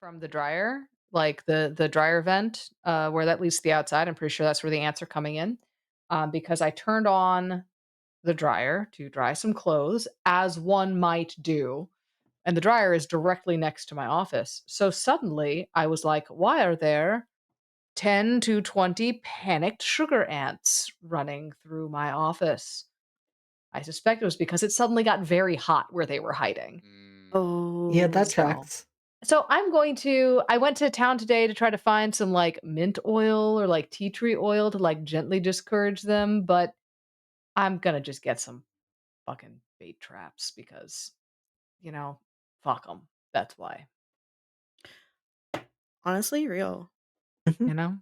from the dryer, like the dryer vent, where that leads to the outside. I'm pretty sure that's where the ants are coming in, because I turned on the dryer to dry some clothes, as one might do, and the dryer is directly next to my office. So suddenly, I was like, "Why are there 10 to 20 panicked sugar ants running through my office?" I suspect it was because it suddenly got very hot where they were hiding. Mm, Yeah, that Oh. So tracks. I went to town today to try to find some, like, mint oil or, like, tea tree oil to, like, gently discourage them, but I'm gonna just get some fucking bait traps because, fuck them. That's why, Honestly, real. Mhm. you know?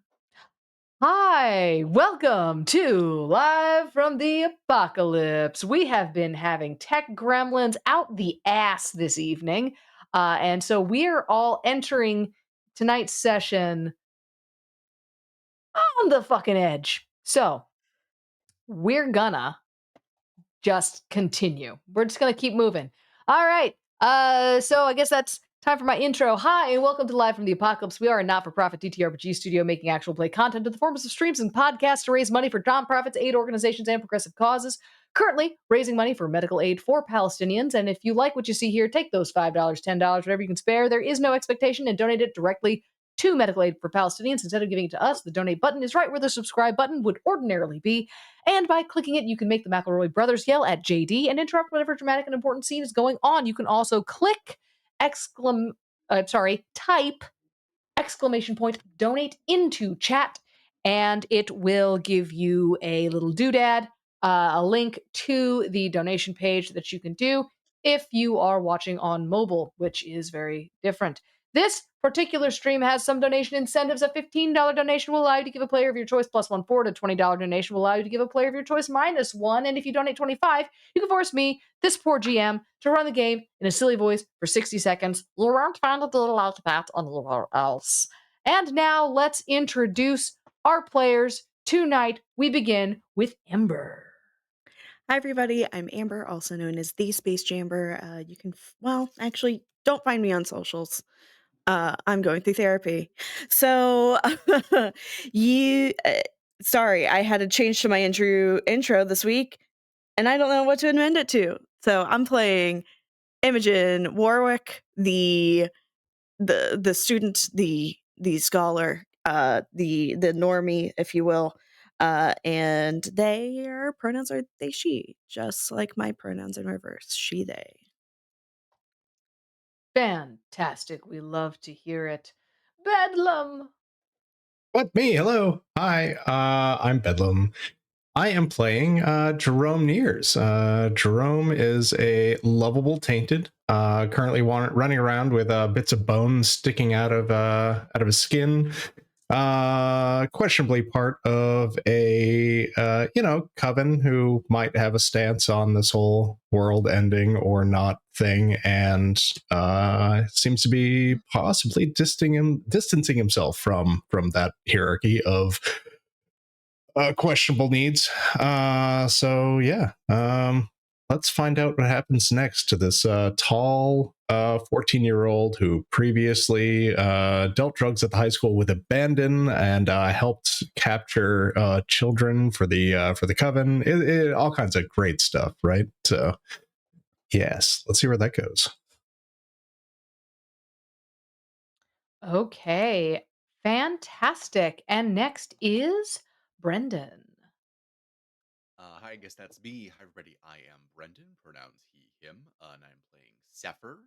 Hi, welcome to Live from the Apocalypse. We have been having tech gremlins out the ass this evening, and so we're all entering tonight's session on the fucking edge. So we're gonna just continue. We're just gonna keep moving. All right. So I guess that's time for my intro. Hi, and welcome to Live from the Apocalypse. We are a not-for-profit TTRPG studio making actual play content in the forms of streams and podcasts to raise money for nonprofits, aid organizations, and progressive causes. Currently raising money for Medical Aid for Palestinians. And if you like what you see here, take those $5, $10, whatever you can spare. There is no expectation, and donate it directly to Medical Aid for Palestinians instead of giving it to us. The donate button is right where the subscribe button would ordinarily be. And by clicking it, you can make the McElroy brothers yell at JD and interrupt whatever dramatic and important scene is going on. You can also type exclamation point donate into chat, and it will give you a little doodad, a link to the donation page that you can do if you are watching on mobile, which is very different. This particular stream has some donation incentives. A $15 donation will allow you to give a player of your choice plus one forward. A $20 donation will allow you to give a player of your choice minus one. And if you donate 25, you can force me, this poor GM, to run the game in a silly voice for 60 seconds. You won't find a little like that anywhere else. And now let's introduce our players. Tonight, we begin with Ember. Hi, everybody. I'm Amber, also known as the Space Jamber. You can, well, actually, don't find me on socials. I'm going through therapy. So, you, sorry, I had to change to my intro this week, and I don't know what to amend it to. So I'm playing Imogen Warwick, the student, the scholar, the normie, if you will, and their pronouns are they she, just like my pronouns in reverse, she they. Fantastic. We love to hear it. Bedlam. What, me? Hello. Hi, I'm Bedlam. I am playing Jerome Nears. Jerome is a lovable tainted, currently running around with bits of bone sticking out of his skin. Questionably part of a coven who might have a stance on this whole world ending or not thing, and seems to be possibly distancing himself from that hierarchy of questionable needs. So yeah, let's find out what happens next to this tall 14-year-old who previously dealt drugs at the high school with abandon and helped capture children for the coven. All kinds of great stuff, right? So yes, let's see where that goes. Okay. Fantastic. And next is Brendan. Hi, I guess that's me. Hi, everybody. I am Brendan, pronouns he, him, and I'm playing Sefer,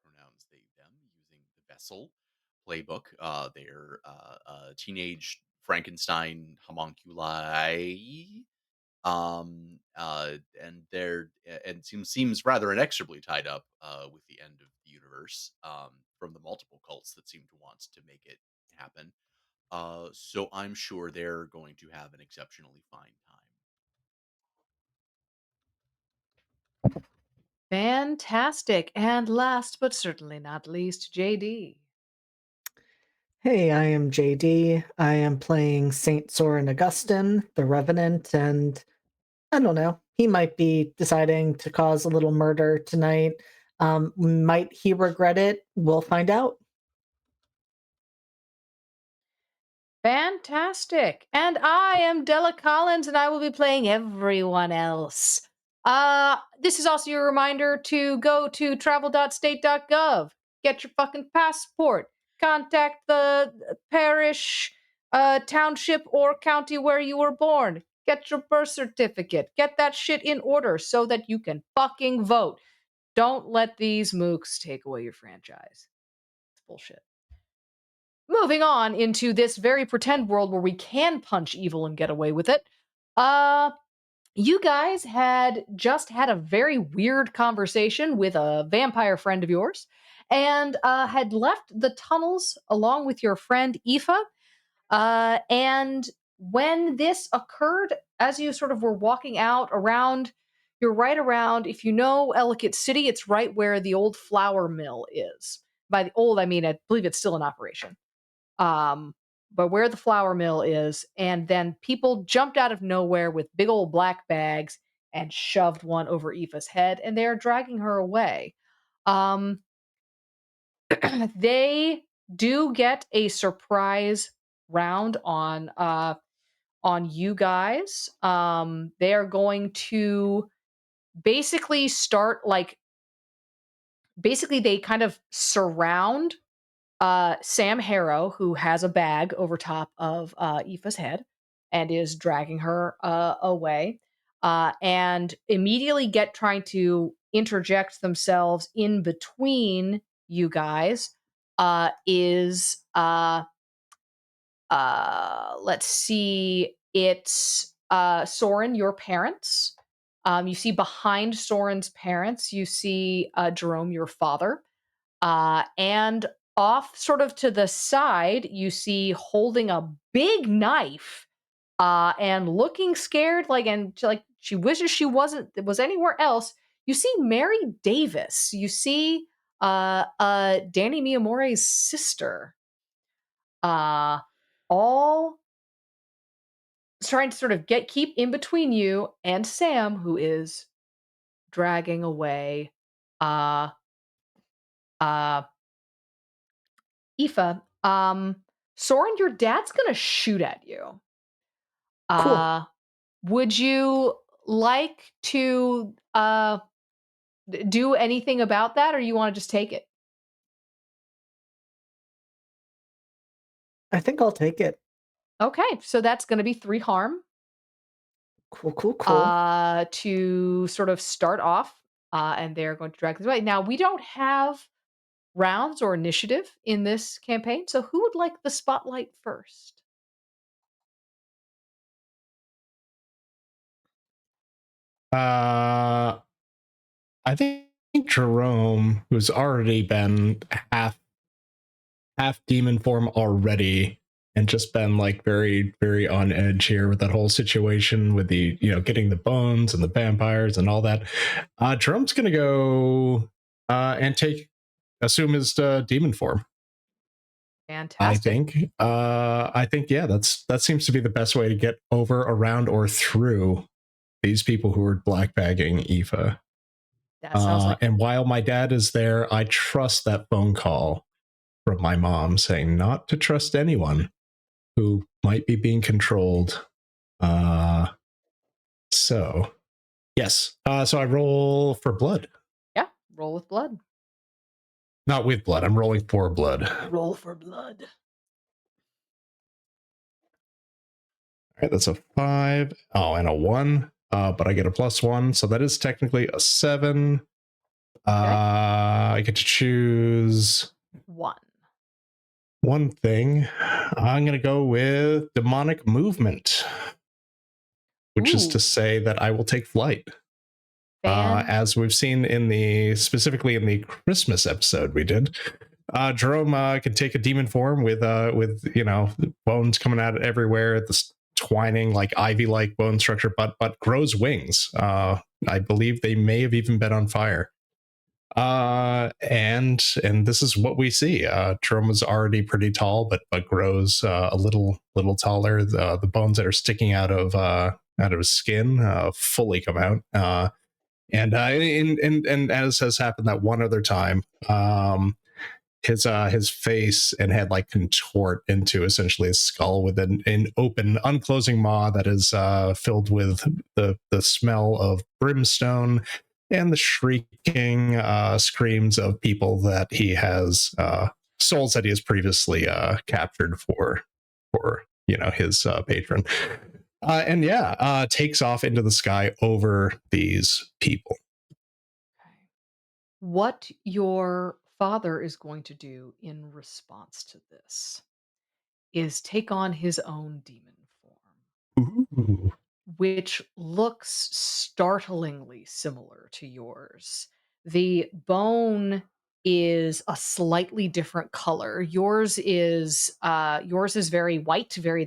pronouns they, them, using the Vessel playbook. They're teenage Frankenstein homunculi, and they're and seems rather inexorably tied up with the end of the universe from the multiple cults that seem to want to make it happen. So I'm sure they're going to have an exceptionally fine time. Fantastic. And last but certainly not least, JD. Hey, I am JD. I am playing Saint Soren Augustine, the Revenant, and I don't know. He might be deciding to cause a little murder tonight. Might he regret it? We'll find out. Fantastic. And I am Della Collins, and I will be playing everyone else. This is also your reminder to go to travel.state.gov, get your fucking passport, contact the parish, township, or county where you were born, get your birth certificate, get that shit in order so that you can fucking vote. Don't let these mooks take away your franchise. It's bullshit. Moving on into this very pretend world where we can punch evil and get away with it. You guys had just had a very weird conversation with a vampire friend of yours and had left the tunnels along with your friend Aoife. And when this occurred, as you sort of were walking out around, you're right around, if you know Ellicott City, it's right where the old flour mill is. By the old, I mean, I believe it's still in operation. But where the flour mill is, and then people jumped out of nowhere with big old black bags and shoved one over Aoife's head, and they are dragging her away. Um, they do get a surprise round on you guys. They are going to basically start like basically they kind of surround Sam Harrow, who has a bag over top of Aoife's head and is dragging her away, and immediately get trying to interject themselves in between you guys. Is let's see, it's Soren, your parents. You see behind Soren's parents, you see Jerome, your father. And off sort of to the side, you see holding a big knife and looking scared, like she wishes she was anywhere else. You see Mary Davis. You see Danny Miyamore's sister. All trying to sort of keep in between you and Sam, who is dragging away uh uh Aoife. Soren, your dad's gonna shoot at you. Cool. Would you like to do anything about that, or you want to just take it? I think I'll take it. Okay, so that's gonna be 3 harm. Cool. To sort of start off, and they're going to drag this away. Now we don't have rounds or initiative in this campaign, so who would like the spotlight first? I think Jerome, who's already been half demon form already, and just been like very, very on edge here with that whole situation with the, getting the bones and the vampires and all that. Jerome's gonna go and assume his demon form. Fantastic. I think, yeah, that seems to be the best way to get over, around, or through these people who are black bagging Aoife. That sounds like and while my dad is there, I trust that phone call from my mom saying not to trust anyone who might be being controlled. So yes. So I roll for blood. Yeah, roll with blood. Not with blood. I'm rolling for blood. Roll for blood. All right, that's a 5. Oh, and a 1. But I get a +1, so that is technically a 7. I get to choose one thing. I'm going to go with demonic movement, which is to say that I will take flight. As we've seen specifically in the Christmas episode we did, Jerome can take a demon form with bones coming out everywhere, this twining like ivy-like bone structure, but grows wings. I believe they may have even been on fire. And this is what we see. Jerome is already pretty tall, but grows a little taller. The bones that are sticking out of his skin fully come out. And as has happened that one other time, his face and head like contort into essentially a skull with an open, unclosing maw that is filled with the smell of brimstone and the shrieking screams of people that he has souls that he has previously captured for his patron. And yeah, takes off into the sky over these people. Okay. What your father is going to do in response to this is take on his own demon form, Ooh. which looks startlingly similar to yours. The bone is a slightly different color. Yours is very white, very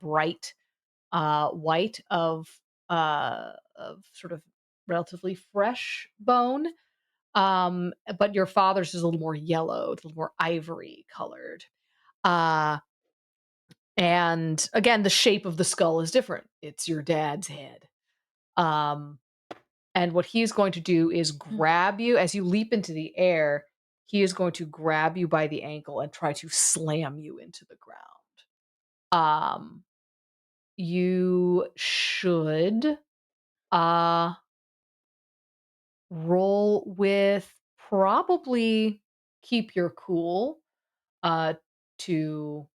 bright white of sort of relatively fresh bone. But your father's is a little more yellow, a little more ivory colored. Uh, and again, the shape of the skull is different. It's your dad's head. Um, and what he's going to do is grab you as you leap into the air. He is going to grab you by the ankle and try to slam you into the ground. Um, you should uh roll with probably keep your cool uh to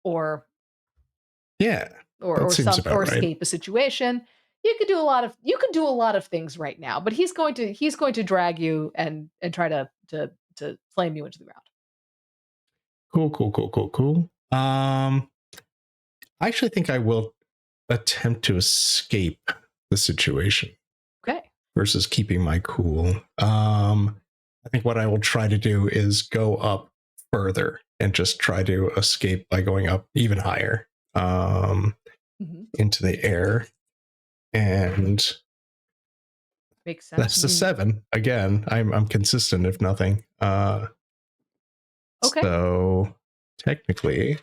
or Yeah, or that or seems some or about right. escape a situation. You could do a lot of things right now, but he's going to drag you and try to slam you into the ground. Cool, cool, cool, cool, cool. I actually think I will attempt to escape the situation Okay. versus keeping my cool. I think what I will try to do is go up further and just try to escape by going up even higher Mhm. into the air. And Makes sense. that's the 7. Again, I'm consistent, if nothing. Okay. So technically,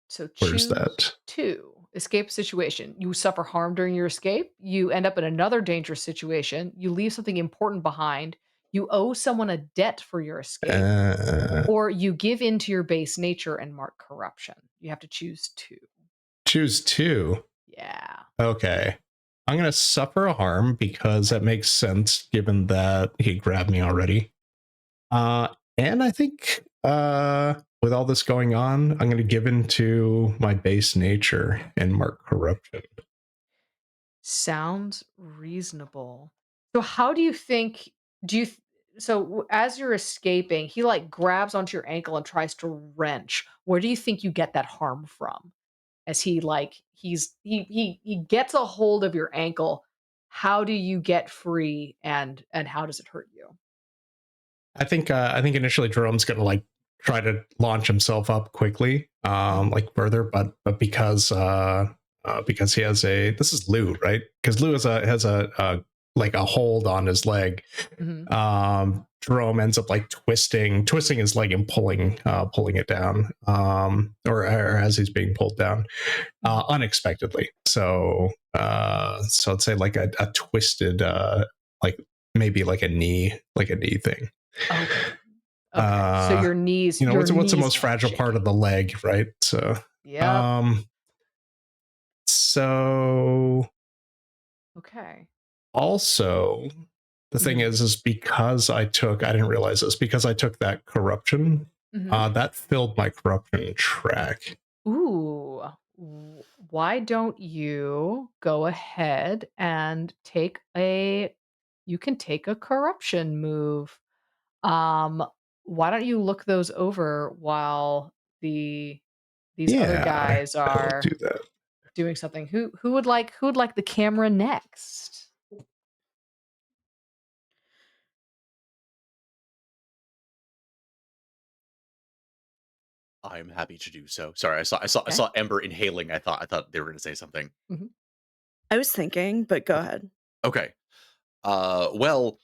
So where's choose that? 2. Escape situation. You suffer harm during your escape. You end up in another dangerous situation. You leave something important behind. You owe someone a debt for your escape. Uh, Or you give in to your base nature and mark corruption. You have to choose 2. choose 2. Yeah. Okay. I'm going to suffer a harm because that makes sense given that he grabbed me already. And I think with all this going on, I'm going to give in to my base nature and mark corruption. Sounds reasonable. So how do you think do you th- so as you're escaping, he like grabs onto your ankle and tries to wrench. Where do you think you get that harm from? As he like he gets a hold of your ankle. How do you get free and how does it hurt you? I think initially Jerome's going to like try to launch himself up quickly, like further, but because he has this is Lou, right? Because Lou has a like a hold on his leg. Mhm. Jerome ends up like twisting his leg and pulling it down, or as he's being pulled down, unexpectedly. So I'd say like a twisted, like maybe like a knee thing. Okay. Okay. So your What's the knees most are fragile part shaking. of the leg, right? So, Yep. um, so Okay. also the thing Mhm. is because I didn't realize this, because I took that corruption, Mhm. that filled my corruption track. Ooh, why don't you go ahead and you can take a corruption move. Um, why don't you look those over while these other Yeah, guys I will do are that. doing something? Who would like the camera next? I'm happy to do so. Sorry, I Okay. saw Ember inhaling. I thought they were going to say something. Mhm. I was thinking, but go ahead. Okay. Well,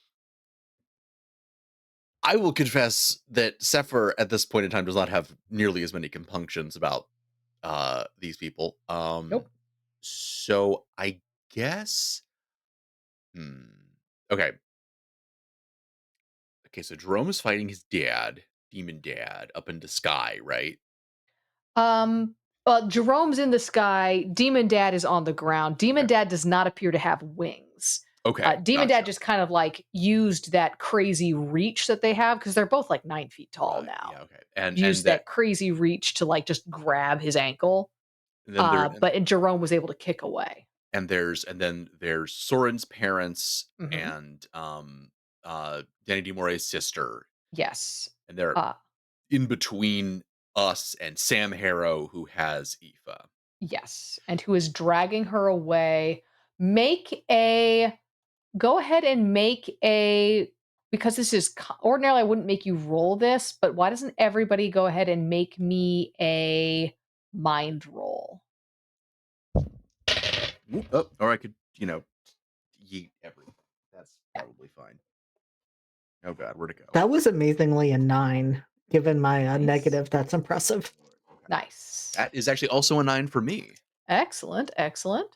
I will confess that Sefer at this point in time does not have nearly as many compunctions about these people. Nope. So I guess. Hmm. Okay. Okay, so Jerome is fighting his dad, demon dad, up in the sky, right? Um, Jerome's in the sky. Demon Dad is on the ground. Demon Okay. Dad does not appear to have wings. Okay, Demon Dad gotcha. just kind of like used that crazy reach that they have because they're both like 9 feet tall Right. now. Yeah. Okay. And Used that that crazy reach to like just grab his ankle. then there But Jerome was able to kick away. and then there's Soren's parents Mhm. and Danny DeMore's sister, Yes. and they're Uh, in between us and Sam Harrow, who has Aoife. yes. And who is dragging her away. Make a Go ahead and make a because this is ordinarily I wouldn't make you roll this, but why doesn't everybody go ahead and make me a mind roll? Oh, or I could, yeet everything. That's probably fine. Oh God, where'd it go? That was amazingly a 9. Given my Nice. negative, that's impressive. Okay. Nice. That is actually also a 9 for me. Excellent. Excellent.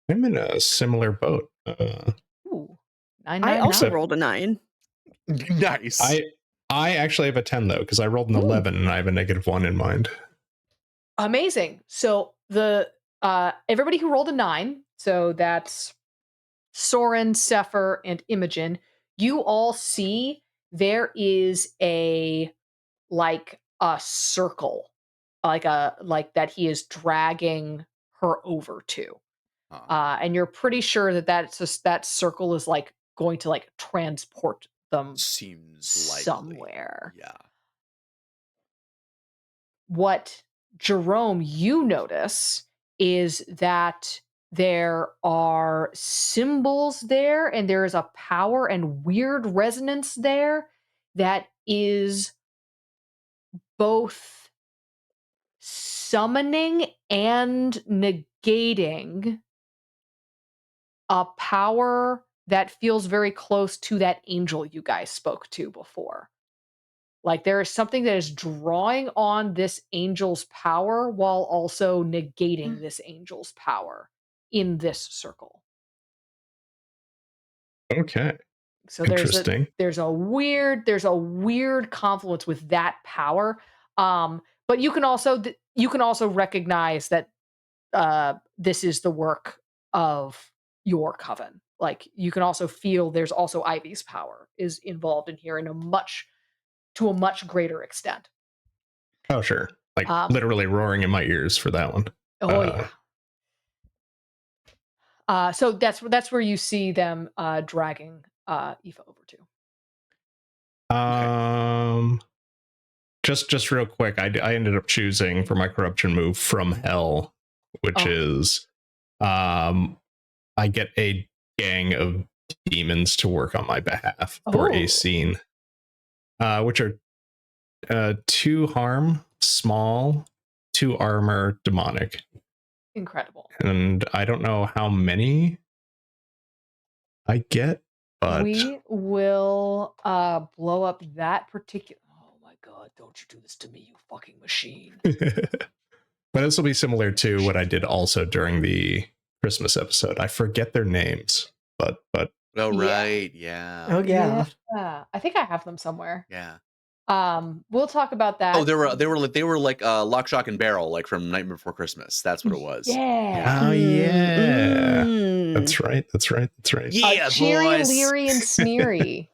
I'm in a similar boat. Ooh. 9, I 9, also 9. rolled a 9. Nice. I actually have a 10 though, because I rolled an 11 and I have a -1 in mind. Amazing. So the everybody who rolled a 9, so that's Soren, Sefer, and Imogen, you all see there is a circle, like that he is dragging her over to. And you're pretty sure that that circle is like going to like transport them Seems likely. somewhere. Yeah. What Jerome you notice is that there are symbols there and there is a power and weird resonance there that is both summoning and negating a power that feels very close to that angel you guys spoke to before. Like there is something that is drawing on this angel's power while also negating this angel's power in this circle. Okay. So Interesting. there's a weird confluence with that power. But you can also recognize that this is the work of your coven. Like you can also feel there's also Ivy's power is involved in here to a much greater extent. Oh, sure. Like Um, literally roaring in my ears for that one. Oh yeah. So that's where you see them dragging Aoife over to. Just real quick, I ended up choosing for my corruption move From Hell, which is I get a gang of demons to work on my behalf for a scene, which are 2 harm, small, 2 armor, demonic. Incredible. And I don't know how many I get, but we will blow up that particular. Oh my god! Don't you do this to me, you fucking machine! but this will be similar to what I did also during the Christmas episode. I forget their names, but Oh Yeah. right, yeah. Oh yeah. I think I have them somewhere. Yeah. We'll talk about that. Oh, they were like Lock, Shock, and Barrel, like from Nightmare Before Christmas. That's what it was. Yeah. oh yeah, Mm. that's right. Yeah, Cheery, boys. Leery, and Sneery.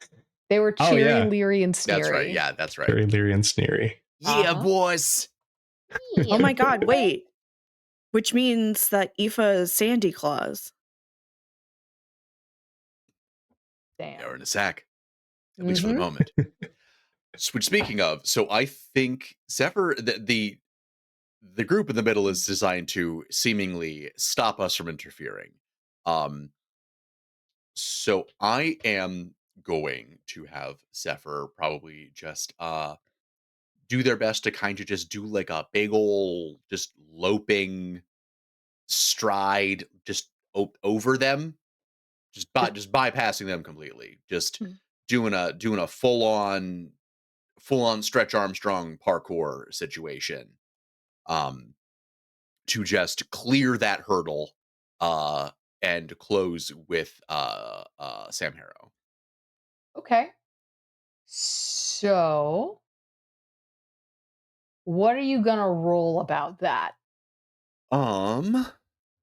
They were Oh, Cheery, yeah. Leery, and Sneery. That's right. Yeah, that's right. Very leery and sneery. Yeah, Uh-huh. boys. Oh my god, wait. Which means that Aoife is Sandy Claus. Damn. They're in a sack, at least for the Mhm. moment. Which, speaking of, so I think Sefer, the group in the middle is designed to seemingly stop us from interfering. So I am going to have Sefer probably just do their best to kind of just do like a big ol' just loping stride just over them, just bypassing them completely, just Hmm. doing a full on Stretch Armstrong parkour situation, um, to just clear that hurdle, uh, and close with Sam Harrow. Okay. So, what are you gonna roll about that?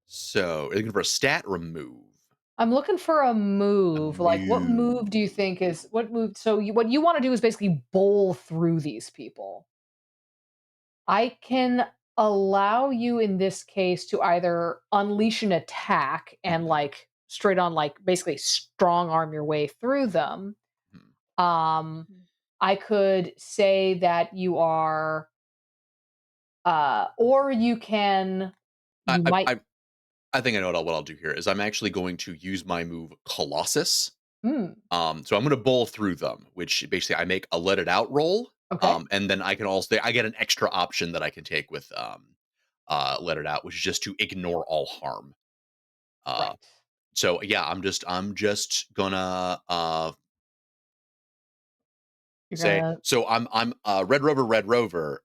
So, are you looking for a stat or a move? I'm looking for a A move. Like, what move do you move. think is what move? So, what you want to do is basically bowl through these people. I can allow you in this case to either unleash an attack and Mhm, like straight on, like basically strong arm your way through them. mhm. Um, Mm. I could say that you are, or you can, I you I might. I I think I know what I'll do here is I'm actually going to use my move Colossus. Hmm, So I'm gonna bowl through them, which basically I make a let it out roll. okay, And then I can also I get an extra option that I can take with let it out, which is just to ignore all harm. Uh right. so yeah, I'm just gonna You're say gonna so I'm Red Rover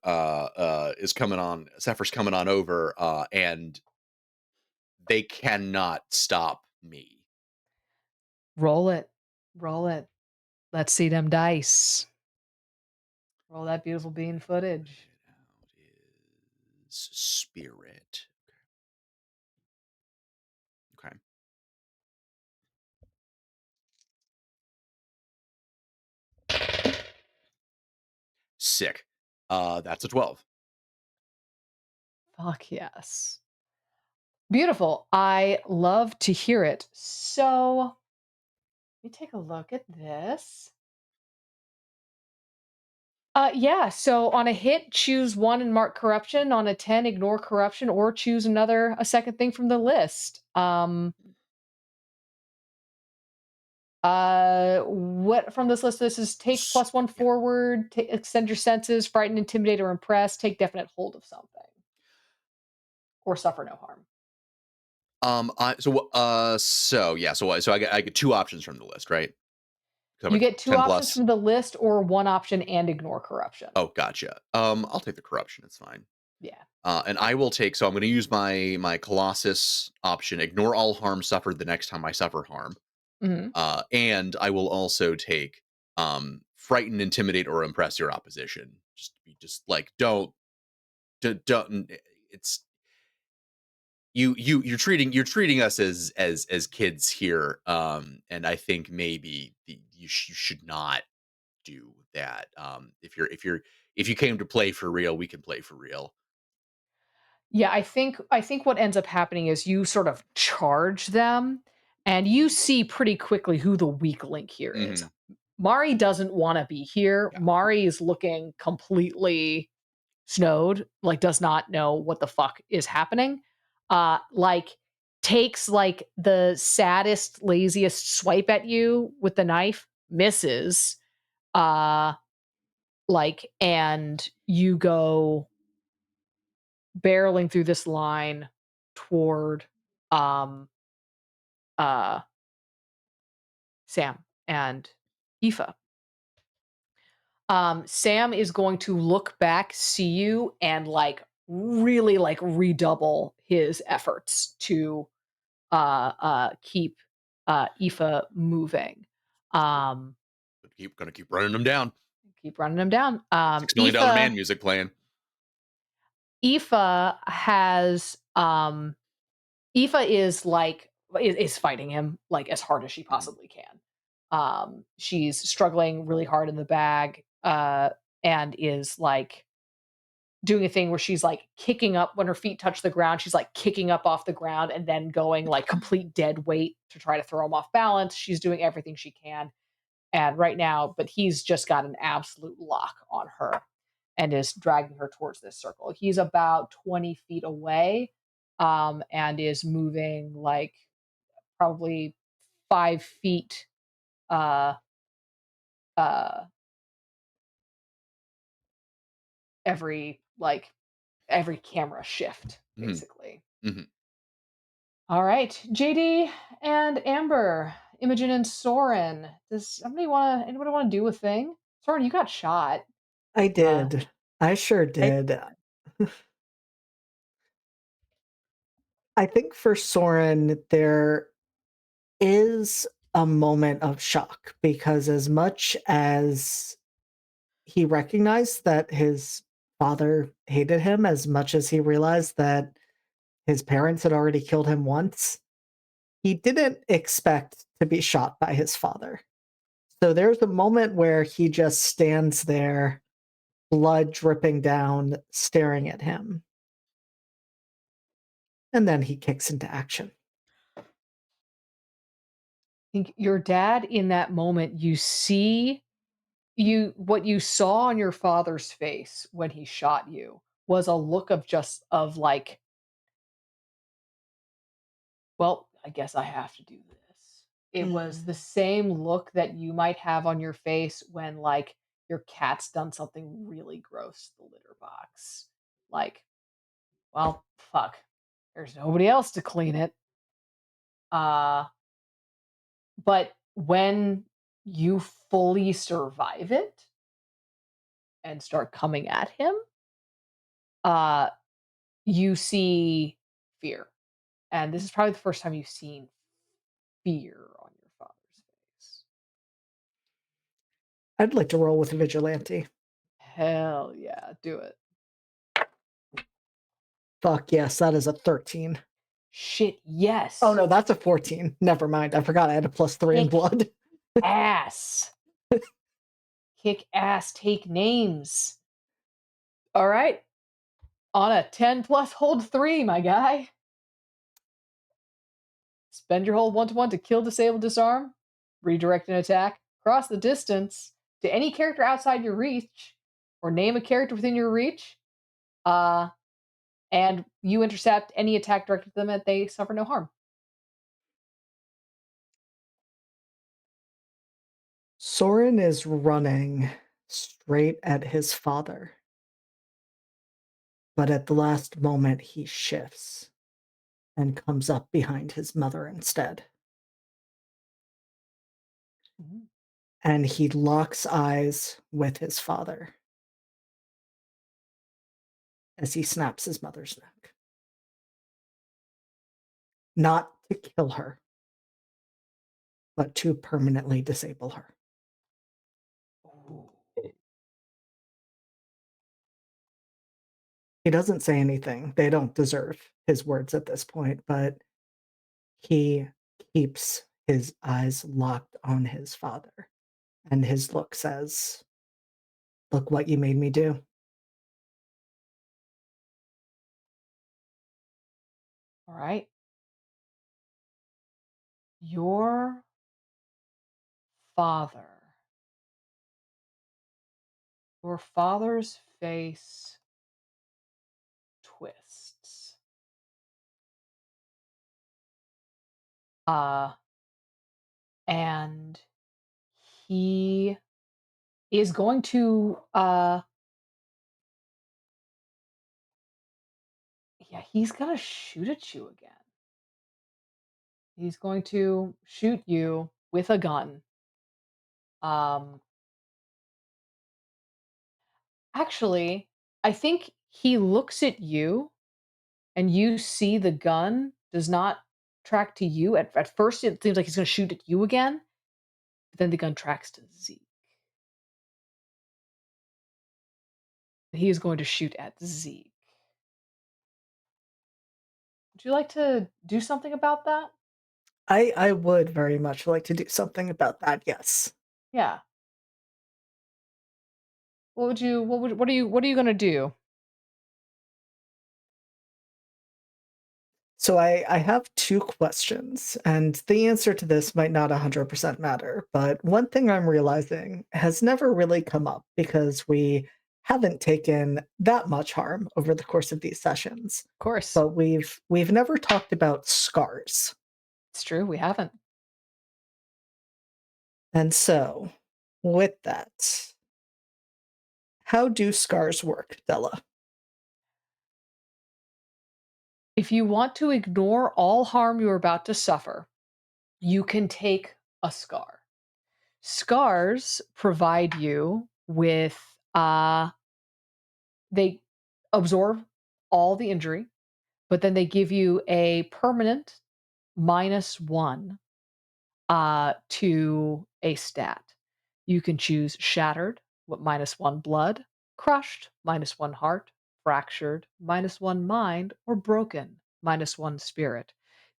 is coming on, Sefer's coming on over, and they cannot stop me. roll it, roll it. Let's see them dice. Roll that beautiful bean Let footage. it out is spirit. Okay. Sick. That's a 12. Fuck yes. Beautiful. I love to hear it. So, let me take a look at this. Yeah, so on a hit, choose one and mark corruption. On a 10, ignore corruption or choose a second thing from the list. What from this list? This is take +1 Yeah. forward, extend your senses, frighten, intimidate, or impress, take definite hold of something, or suffer no harm. I get two options from the list, right? So I'm You at get two 10 options plus. from the list or one option and ignore corruption. Oh, gotcha. I'll take the corruption. It's fine. Yeah. And I will take. So I'm going to use my Colossus option. Ignore all harm suffered the next time I suffer harm. Mhm. And I will also take frighten, intimidate, or impress your opposition. Just like don't. It's you're treating us as kids here, and I think maybe you should not do that. If you came to play for real, we can play for real. Yeah, I think what ends up happening is you sort of charge them, and you see pretty quickly who the weak link here is. Hmm. Mari doesn't wanna be here. Yeah. Mari is looking completely snowed, like, does not know what the fuck is happening. Like, takes, like, the saddest, laziest swipe at you with the knife, misses, uh, and you go barreling through this line toward, um, uh, Sam and Aoife. Sam is going to look back, see you, and, like, really, like, redouble his efforts to, keep, Aoife moving. Um, Gonna keep running them down. keep running him down. $6 million man music playing. Aoife has, Aoife is like is fighting him like as hard as she Mhm. possibly can. She's struggling really hard in the bag, and is like doing a thing where she's like kicking up when her feet touch the ground. She's like kicking up off the ground and then going like complete dead weight to try to throw him off balance. She's doing everything she can, and right now, but he's just got an absolute lock on her and is dragging her towards this circle. He's about 20 feet away, and is moving like probably 5 feet, uh, uh, every like every camera shift, Mhm. basically. Mhm. All right, JD and Amber, Imogen and Soren. Does anybody want to do a thing? Soren, you got shot. I Uh, did. I sure I, did. I think for Soren, there is a moment of shock, because as much as he recognized that his father hated him, as much as he realized that his parents had already killed him once, he didn't expect to be shot by his father. So there's a moment where he just stands there, blood dripping down, staring at him. And then he kicks into action. I think your dad in that moment, you see what you saw on your father's face when he shot you was a look of like, well, I guess I have to do this. It was the same look that you might have on your face when like your cat's done something really gross to the litter box. Like, well, fuck. There's nobody else to clean it. Uh but when you fully survive it and start coming at him, uh you see fear. And this is probably the first time you've seen fear on your father's face. I'd like to roll with a vigilante. Hell yeah, do it. Fuck yes, that is a 13. Shit, yes. Oh no, that's a 14. Never mind. I forgot I had a +3 in Kick blood. ass. Kick ass, take names. All right. On a 10 plus, hold 3, my guy. Spend your hold 1 to 1 to kill, disable, disarm. Redirect an attack. Cross the distance to any character outside your reach, or name a character within your reach. And you intercept any attack directed at them and they suffer no harm. Soren is running straight at his father. But at the last moment, he shifts and comes up behind his mother instead. Mhm. And he locks eyes with his father as he snaps his mother's neck. Not to kill her, but to permanently disable her. Ooh. He doesn't say anything. They don't deserve his words at this point, but he keeps his eyes locked on his father. And his look says, "Look what you made me do." All right. Your father. Your father's face twists. Uh, and he is going to yeah, he's gonna shoot at you again. He's going to shoot you with a gun. Um Actually, I think he looks at you and you see the gun does not track to you. At first, it seems like he's going to shoot at you again, but then the gun tracks to Zeke. He is going to shoot at Zeke. Would you like to do something about that? I would very much like to do something about that, yes. Yeah. What are you going to do? So I have two questions, and the answer to this might not 100% matter, but one thing I'm realizing has never really come up because we haven't taken that much harm over the course of these sessions. Of course. But we've never talked about scars. It's true, we haven't. And so, with that, how do scars work, Della? If you want to ignore all harm you're about to suffer, you can take a scar. Scars provide you with they absorb all the injury, but then they give you a permanent -1 to a stat. You can choose shattered, -1 blood, crushed, -1 heart, fractured, -1 mind, or broken, -1 spirit.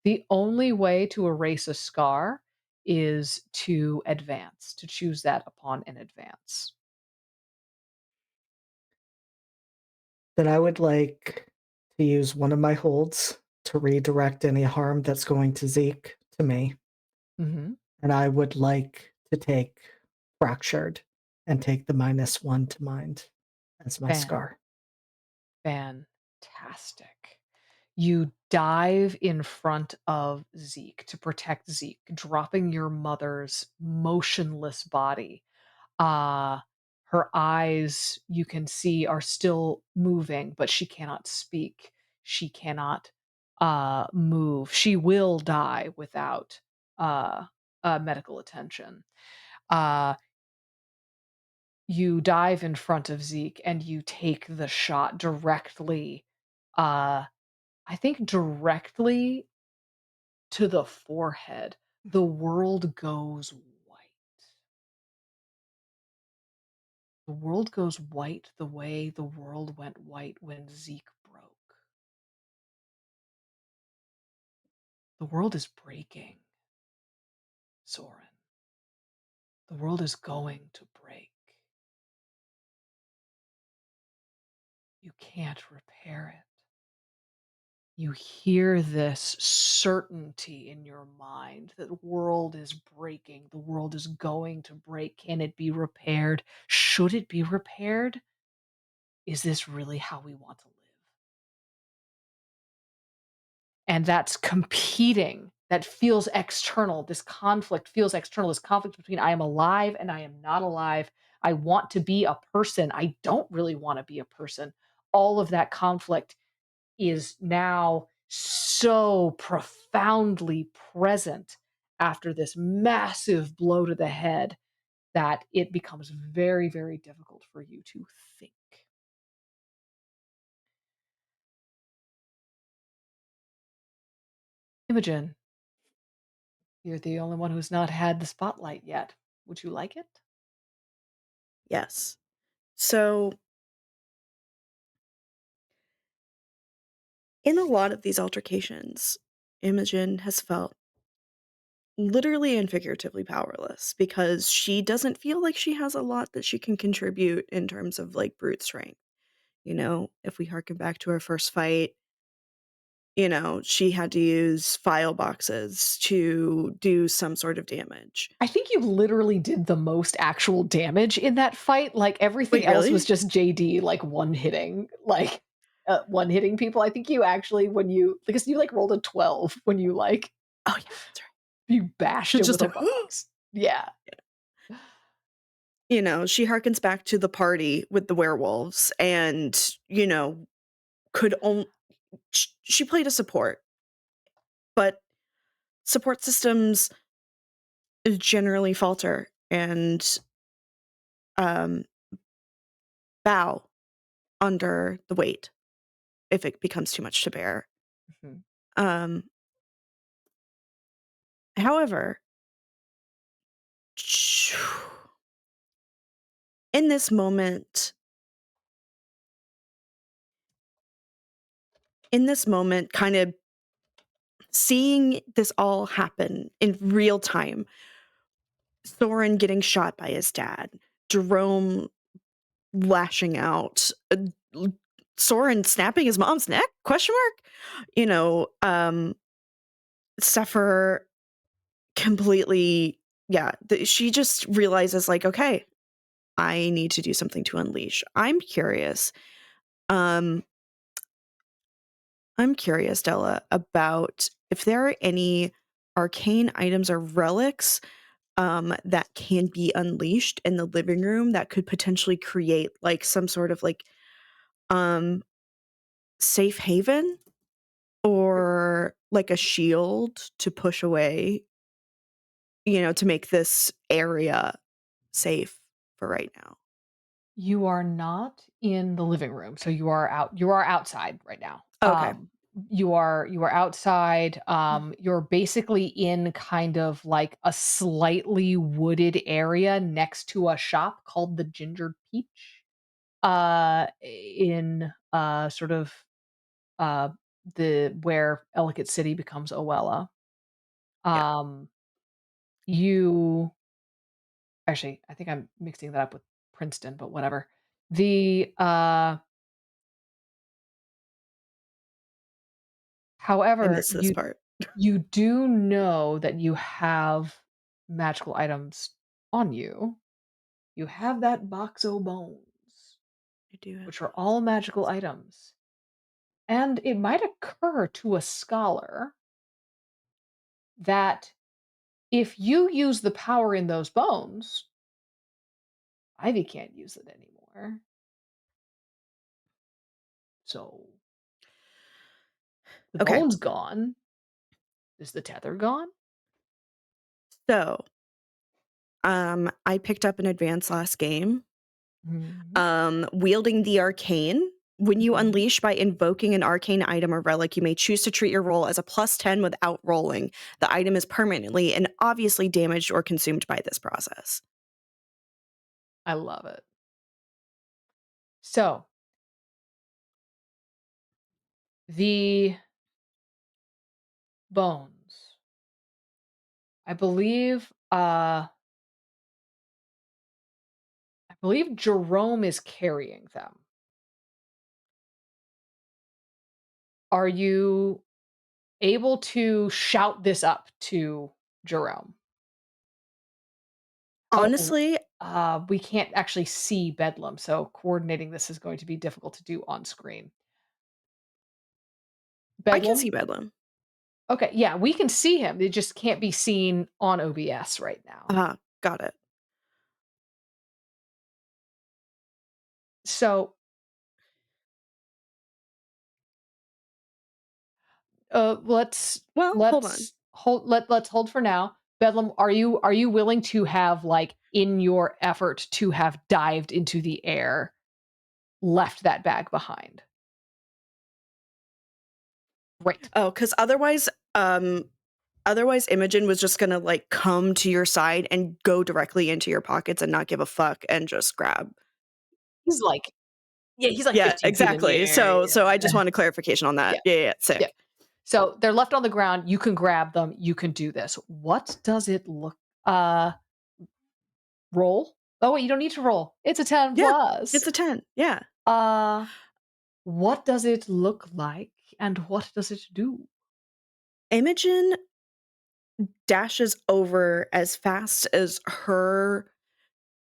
The only way to erase a scar is to advance, to choose that upon an advance. Then I would like to use one of my holds to redirect any harm that's going to Zeke to me. Mhm. And I would like to take fractured and take the -1 to mind as my Fan scar. fantastic. You dive in front of Zeke to protect Zeke, dropping your mother's motionless body. Uh, Her eyes, you can see, are still moving, but she cannot speak. She cannot move. She will die without uh, medical attention. Uh, you dive in front of Zeke and you take the shot directly, uh, I think directly to the forehead. The world goes white. The world goes white the way the world went white when Zeke broke. The world is breaking, Soren. The world is going to break. You can't repair it. You hear this certainty in your mind that the world is breaking, the world is going to break. Can it be repaired? Should it be repaired? Is this really how we want to live? And that's competing. That feels external. This conflict feels external. This conflict between I am alive and I am not alive. I want to be a person. I don't really want to be a person. All of that conflict is now so profoundly present after this massive blow to the head that it becomes very, very difficult for you to think. Imogen, you're the only one who's not had the spotlight yet. Would you like it? Yes. So, in a lot of these altercations, Imogen has felt literally and figuratively powerless because she doesn't feel like she has a lot that she can contribute in terms of like brute strength. If we harken back to her first fight, she had to use file boxes to do some sort of damage. I think you literally did the most actual damage in that fight. Like everything Wait, else was really? just JD, like one hitting people. I think you actually, because you like rolled a 12 when Oh, yeah, that's right. you bashed It's him with just a a box. Yeah. she harkens back to the party with the werewolves and, could only she played a support, but support systems generally falter and um, bow under the weight if it becomes too much to bear. Mhm. Um, However, in this moment, kind of seeing this all happen in real time, Soren getting shot by his dad, Jerome lashing out, Soren snapping his mom's neck? Question mark. Sefer completely, yeah. She just realizes like, okay, I need to do something to unleash. Um, I'm curious, Della, about if there are any arcane items or relics that can be unleashed in the living room that could potentially create like some sort of like um safe haven or like a shield to push away, to make this area safe for right now. You are not in the living room, so you are outside right now. Okay. you are outside. You're basically in kind of like a slightly wooded area next to a shop called the Ginger Peach. In sort of uh the where Ellicott City becomes Owella. Yeah. Um, you actually, I think I'm mixing that up with Princeton, but whatever. The I however, missed this part. you do know that you have magical items on you. You have that box o' bones, I do have which the are box all of magical bones. items. And it might occur to a scholar that if you use the power in those bones, Ivy can't use it anymore. So the Okay, bone's gone. Is the tether gone? so I picked up an advanced last game. Mhm, Wielding the arcane. When you mhm. unleash by invoking an arcane item or relic, you may choose to treat your roll as a +10 without rolling. The item is permanently and obviously damaged or consumed by this process. I love it. So the bones. I believe Jerome is carrying them. Are you able to shout this up to Jerome? Oh, Honestly, we can't actually see Bedlam, so coordinating this is going to be difficult to do on screen. I can see Bedlam? Bedlam. Okay, yeah, we can see him. It just can't be seen on OBS right now. Got it. So, let's Well, hold on. let's hold for now. Bedlam, are you willing to have, like, in your effort to have dived into the air, left that bag behind? Great. Oh, because otherwise Imogen was just gonna like come to your side and go directly into your pockets and not give a fuck and just grab. He's like yeah, he's like Yeah, 15 feet in the exactly. air, So I yeah. just wanted clarification on that. Yeah, Yeah, yeah. sick. So, they're left on the ground, you can grab them, you can do this. What does it look uh, roll? Oh, wait, you don't need to roll. It's a 10 Yeah, plus. it's a 10. Yeah. Uh, what does it look like, and what does it do? Imogen dashes over as fast as her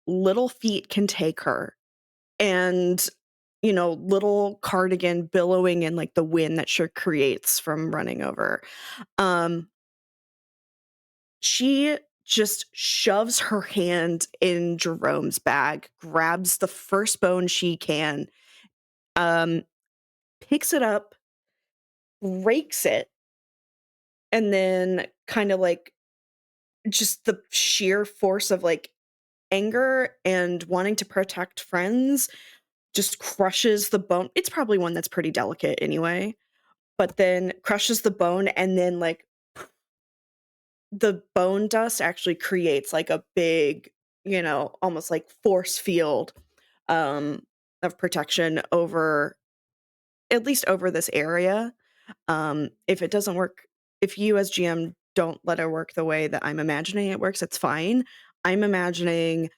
little feet can take her. And, little cardigan billowing in like the wind that she creates from running over. Um, she just shoves her hand in Jerome's bag, grabs the first bone she can, um, picks it up, breaks it, and then kind of like just the sheer force of like anger and wanting to protect friends just crushes the bone. It's probably one that's pretty delicate anyway, but then crushes the bone and then like the bone dust actually creates like a big, almost like force field um of protection over at least over this area. If it doesn't work, if you as GM don't let it work the way that I'm imagining it works, it's fine. I'm imagining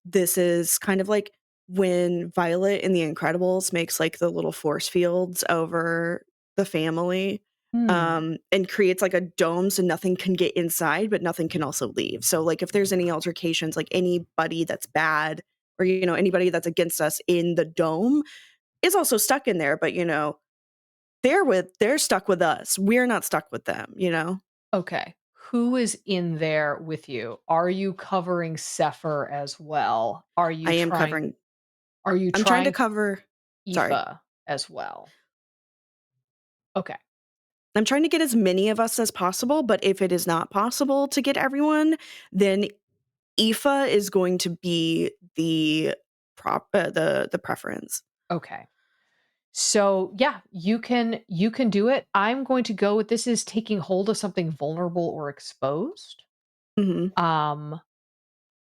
this is kind of like when Violet in The Incredibles makes like the little force fields over the family, Hmm, and creates like a dome so nothing can get inside, but nothing can also leave. So like if there's any altercations, like anybody that's bad or anybody that's against us in the dome is also stuck in there, but they're stuck with us. We're not stuck with them. okay. Who is in there with you? Are you covering Sefer as well? I am covering Are you I'm trying to trying cover sorry. Aoife as well? Okay, I'm trying to get as many of us as possible, but if it is not possible to get everyone, then Aoife is going to be the preference. okay. So yeah, you can do it. I'm going to go with this is taking hold of something vulnerable or exposed. Mhm. Um,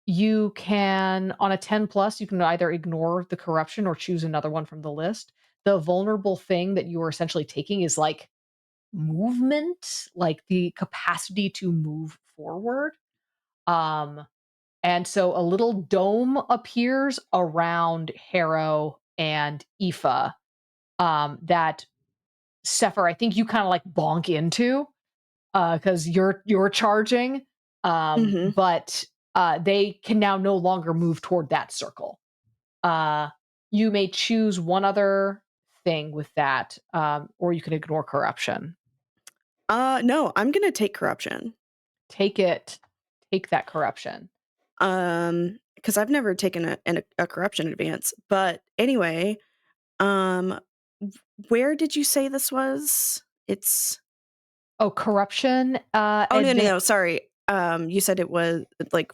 you can on a 10 plus, you can either ignore the corruption or choose another one from the list. The vulnerable thing that you are essentially taking is like movement, like the capacity to move forward. Um, and so a little dome appears around Harrow and Aoife, that Sefer, I think you kind of like bonk into because you're charging, Mhm. but they can now no longer move toward that circle. Uh, you may choose one other thing with that, or you can ignore corruption. No, I'm gonna take corruption. Take it, take that corruption. Because I've never taken a corruption advance. But anyway, um, where did you say this was? It's Oh, corruption. oh no, sorry. You said it was like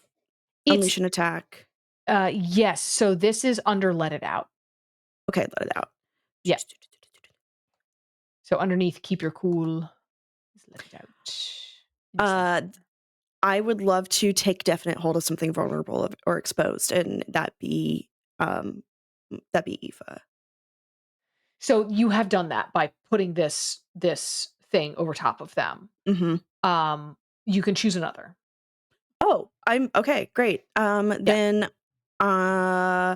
It's unleash an attack. yes. So this is under let it out. Okay, let it out. Yeah. So underneath, keep your cool. Just let it out. Uh, Insane. I would love to take definite hold of something vulnerable or exposed, and um that be Aoife. So you have done that by putting this thing over top of them. Mm-hmm. Um, you can choose another. Oh, I'm okay. Great. Yeah. Then, uh,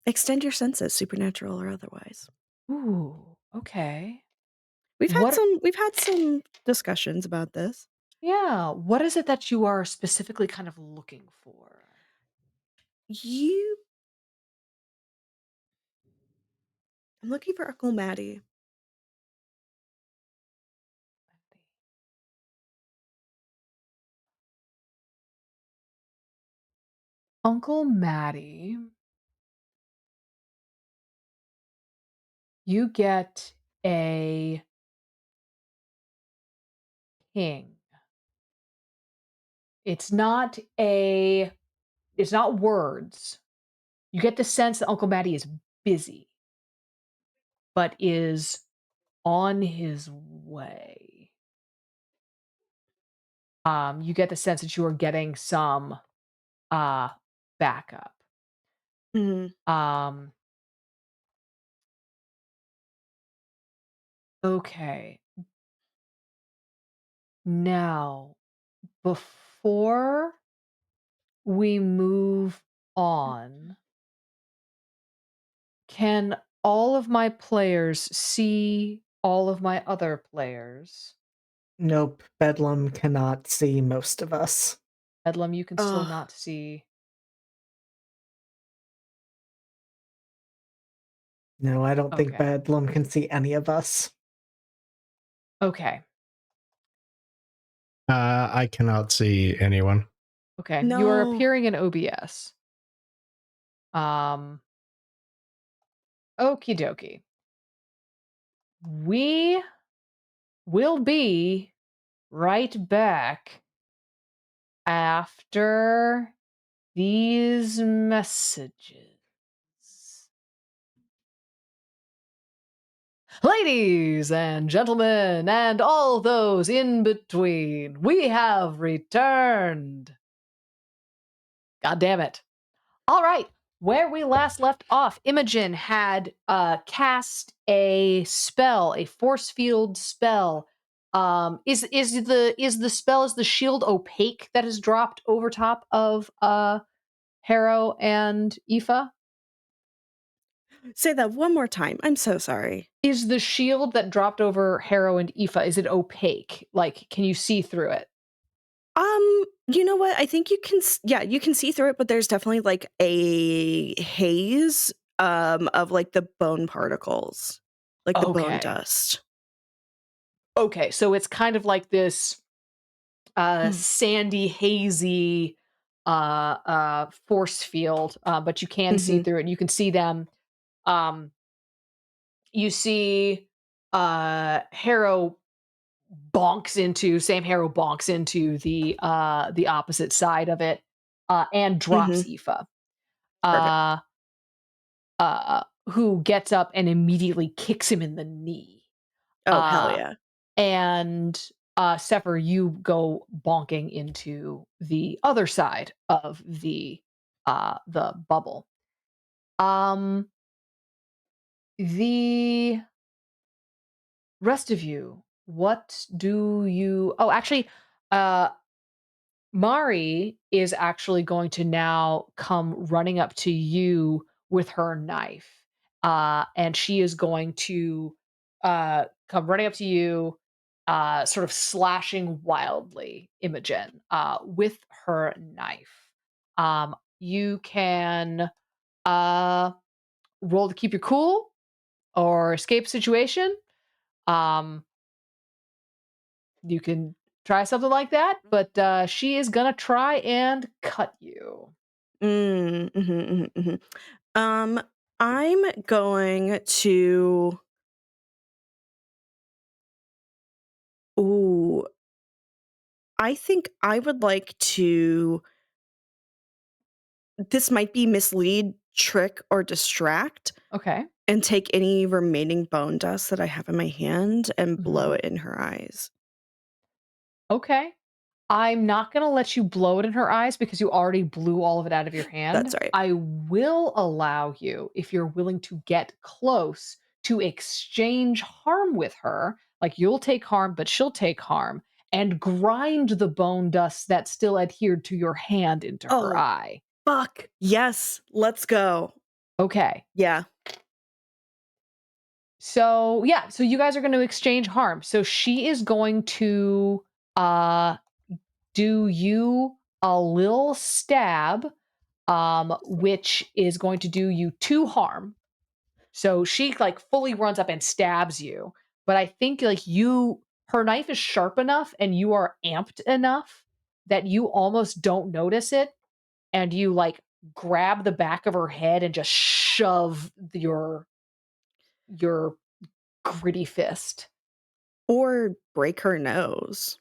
extend your senses, supernatural or otherwise. Ooh. Okay. We've had What? some discussions about this. Yeah. What is it that you are specifically kind of looking for? You, I'm looking for Uncle Maddie. Uncle Maddie, you get a king. It's not a. It's not words. You get the sense that Uncle Maddie is busy, but is on his way. You get the sense that you are getting some uh backup. Mm, Um, okay. Now, before we move on, can all of my players see all of my other players? Nope, Bedlam cannot see most of us. Bedlam, you can still uh, not see. No, I don't think Okay. Bedlam can see any of us. Okay. I cannot see anyone. Okay. You are no. appearing in OBS. Um, okie dokie. We will be right back after these messages. Ladies and gentlemen, and all those in between, we have returned. God damn it. All right. Where we last left off, Imogen had cast a spell, a force field spell. Is the spell, is the shield opaque that is dropped over top of Harrow and Aoife? Say that one more time. I'm so sorry. Is the shield that dropped over Harrow and Aoife, is it opaque? Like, can you see through it? You know what? I think you can. Yeah, you can see through it, but there's definitely like a haze, of like the bone particles, like the bone Okay. dust. Okay, so it's kind of like this Mm. sandy, hazy force field, but you can see Mhm. through it. And you can see them. Um, you see Harrow Harrow bonks into the opposite side of it, and drops Mhm. Aoife. Perfect. Uh, who gets up and immediately kicks him in the knee. Oh, hell yeah. And Sefer, you go bonking into the other side of the bubble. The rest of you, what do you? Oh, actually, uh, Mari is actually going to now come running up to you with her knife. And she is going to come running up to you, sort of slashing wildly Imogen with her knife. You can roll to keep your cool or escape situation. Um, you can try something like that, but she is gonna try and cut you. I'm going to. Ooh, I think I would like to. This might be mislead, trick, or distract, Okay. and take any remaining bone dust that I have in my hand and blow Mhm. it in her eyes. Okay. I'm not gonna let you blow it in her eyes because you already blew all of it out of your That's hand. right. I will allow you, if you're willing to get close, to exchange harm with her. Like you'll take harm, but she'll take harm, and grind the bone dust that still adhered to your hand into her Oh, eye. fuck. Yes, let's go. Okay. Yeah. So yeah, so you guys are going to exchange harm. So she is going to uh do you a little stab, which is going to do you 2 harm. So she like fully runs up and stabs you. But I think like her knife is sharp enough and you are amped enough that you almost don't notice it, and you like grab the back of her head and just shove your gritty fist. Or break her nose.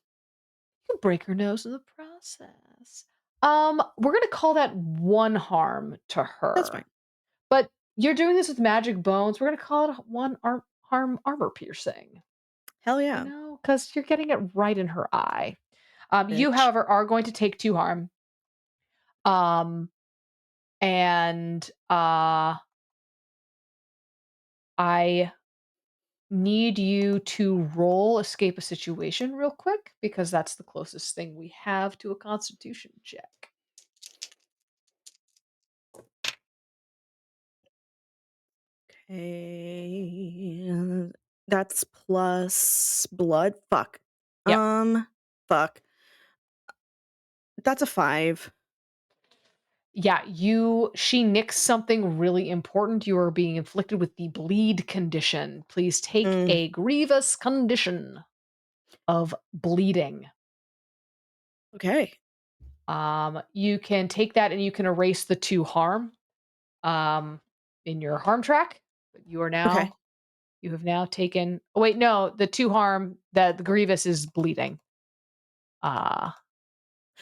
You break her nose in the process. We're gonna call that 1 harm to That's fine. her. But you're doing this with magic bones. We're gonna call it 1 harm armor piercing. Hell You yeah, know, because you're getting it right in her eye. You, bitch. however, are going to take 2 harm. Um, and I need you to roll escape a situation real quick because that's the closest thing we have to a constitution check. Okay. That's plus blood. Fuck. Yep. Fuck. That's a 5. Yeah, she nicks something really important. You are being inflicted with the bleed condition. Please take Mm, a grievous condition of bleeding. okay. You can take that and you can erase the 2 harm in your harm track. But Okay. you have now taken. Oh wait, no, the 2 harm that the grievous is bleeding. Uh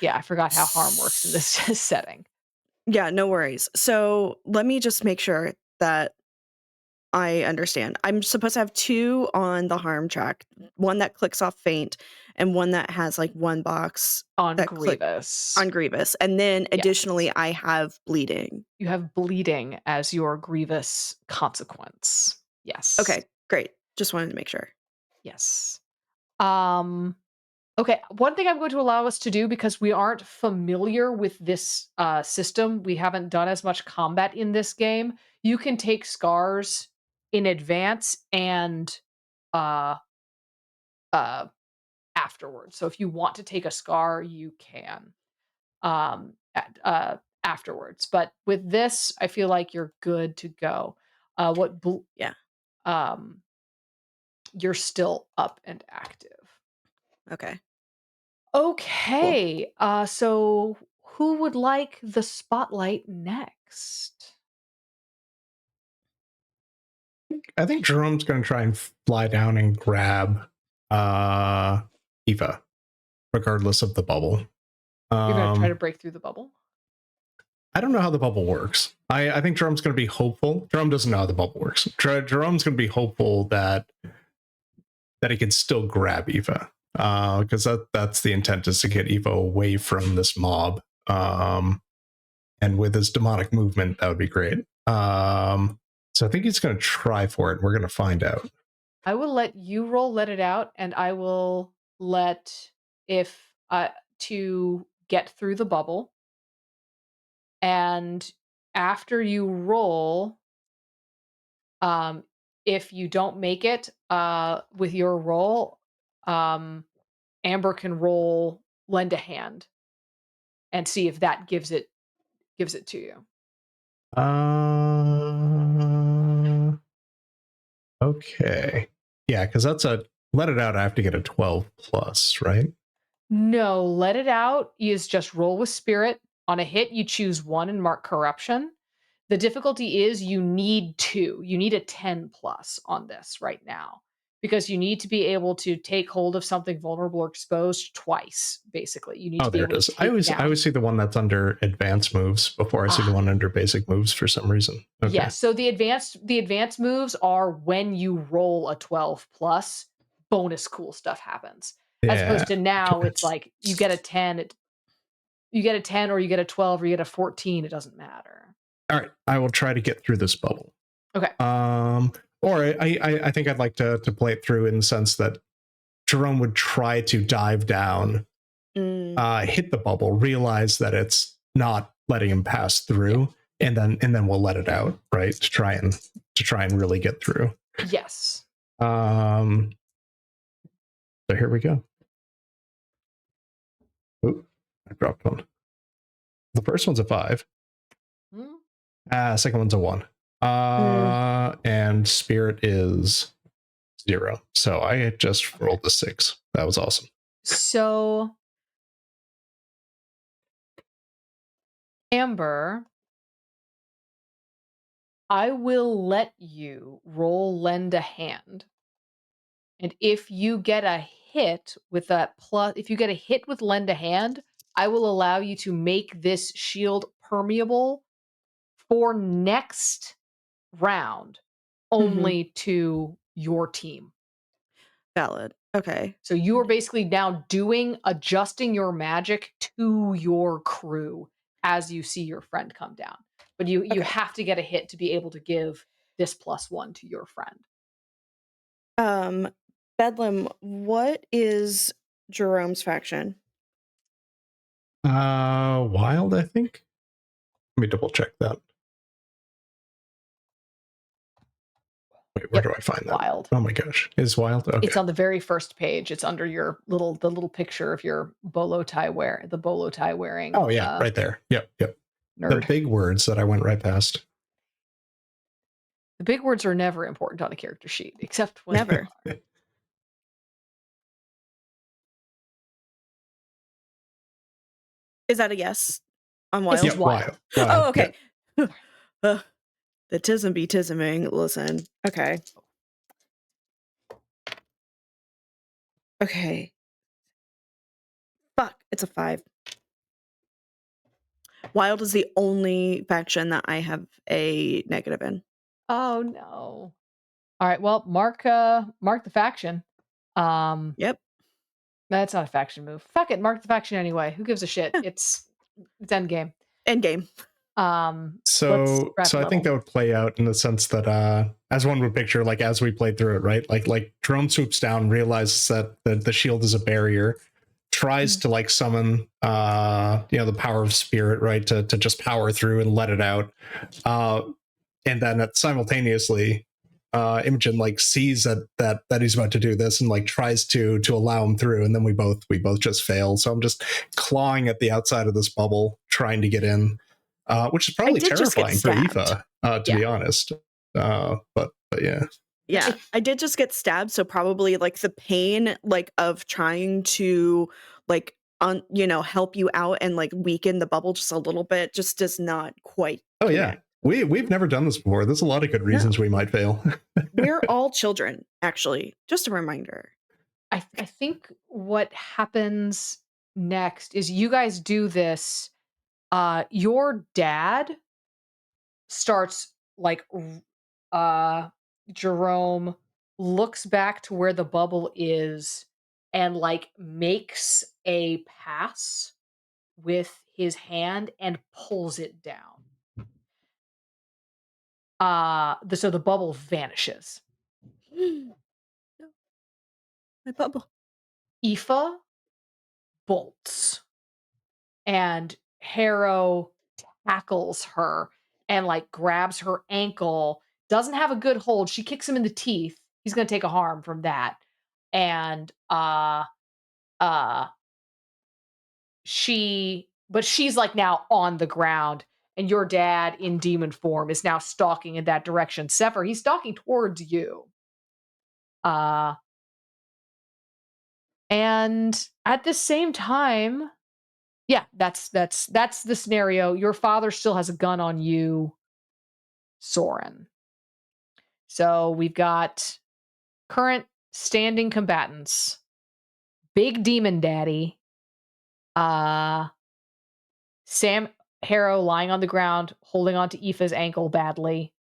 yeah, I forgot how harm works in this setting. Yeah, no worries. So let me just make sure that I understand. I'm supposed to have 2 on the harm track, one that clicks off faint and one that has like 1 box On that click grievous. on grievous. And then Yes. additionally, I have bleeding. You have bleeding as your grievous consequence. Yes. Okay, great. Just wanted to make sure. Yes. Um okay, one thing I'm going to allow us to do because we aren't familiar with this system, we haven't done as much combat in this game. You can take scars in advance and uh uh afterwards. So if you want to take a scar, you can afterwards. But with this, I feel like you're good to go. What Yeah. um you're still up and active. Okay. Cool. Okay. So who would like the spotlight next? I think Jerome's going to try and fly down and grab Eva, regardless of the bubble. You're gonna try to break through the bubble? I don't know how the bubble works. I think Jerome's going to be hopeful. Jerome doesn't know how the bubble works. Jerome's going to be hopeful that he can still grab Eva, because that's the intent, is to get Eva away from this mob. And with his demonic movement, that would be great. So I think he's going to try for it. We're going to find out. I will let you roll let it out, and I will let if to get through the bubble. And after you roll, if you don't make it with your roll, Amber can roll lend a hand and see if that gives it to you. Okay. Yeah, because that's a let it out. I have to get a 12 plus, right? No, let it out is just roll with spirit. On a hit, you choose 1 and mark corruption. The difficulty is you need 2. You need a 10 plus on this right now, because you need to be able to take hold of something vulnerable or exposed twice, basically. You need to be There able it is. to take I always see the one that's under advanced moves before I see the one under basic moves for some reason. Okay. Yes, so the advanced moves are when you roll a 12 plus, bonus cool stuff happens. As opposed to now, it's like you get a 10, you get a 10 or you get a 12 or you get a 14, it doesn't matter. All right, I will try to get through this bubble. Okay. Or I think I'd like to play it through in the sense that Jerome would try to dive down, hit the bubble, realize that it's not letting him pass through, and then we'll let it out, right? To try and really get through. Yes. So here we go. Oop, I dropped one. The first one's a 5. Second one's a 1. And spirit is 0. So I just rolled a 6. That was awesome. So Amber, I will let you roll lend a hand. And if you get a hit with that plus, if you get a hit with lend a hand, I will allow you to make this shield permeable for next round only to your team. Valid. Okay. So you are basically now adjusting your magic to your crew as you see your friend come down. But you have to get a hit to be able to give this +1 to your friend. Bedlam, what is Jerome's faction? Wild, I think. Let me double check that. Wait, where do I find that? Wild. Oh my gosh, is Wild? Okay. It's on the very first page. It's under your the little picture of your bolo tie wearing. Oh yeah, right there. Yep. Nerd. The big words that I went right past. The big words are never important on a character sheet, except when Never. Is that a yes on Wild? It's Wild. Oh, okay. Yeah. The tism be tisming. Listen. Okay. Okay. Fuck. It's a 5. Wild is the only faction that I have a negative in. Oh no. All right. Well, mark the faction. Yep. That's not a faction move. Fuck it. Mark the faction anyway. Who gives a shit? It's endgame. Endgame. So I think that would play out in the sense that as one would picture, like as we played through it, right? Like Jerome swoops down, realizes that the shield is a barrier, tries to like summon the power of spirit, right? To just power through and let it out. And then simultaneously Imogen like sees that he's about to do this and like tries to allow him through, and then we both just fail. So I'm just clawing at the outside of this bubble trying to get in. Which is probably terrifying for Eva, to be honest. But yeah. Yeah, I did just get stabbed, so probably like the pain like of trying to like help you out and like weaken the bubble just a little bit just does not quite connect. Yeah. We've never done this before. There's a lot of good reasons we might fail. We're all children, actually. Just a reminder. I think what happens next is you guys do this Your dad starts like Jerome looks back to where the bubble is and like makes a pass with his hand and pulls it down. So the bubble vanishes. No, my bubble. Aoife bolts and Harrow tackles her and like grabs her ankle. Doesn't have a good hold. She kicks him in the teeth. He's gonna take a harm from that. And uh she's like now on the ground, and your dad in demon form is now stalking in that direction. Sefer, he's stalking towards you. Uh and at the same time, yeah, that's the scenario. Your father still has a gun on you, Soren. So we've got current standing combatants. Big Demon Daddy, uh Sam Harrow lying on the ground, holding on to Aoife's ankle badly.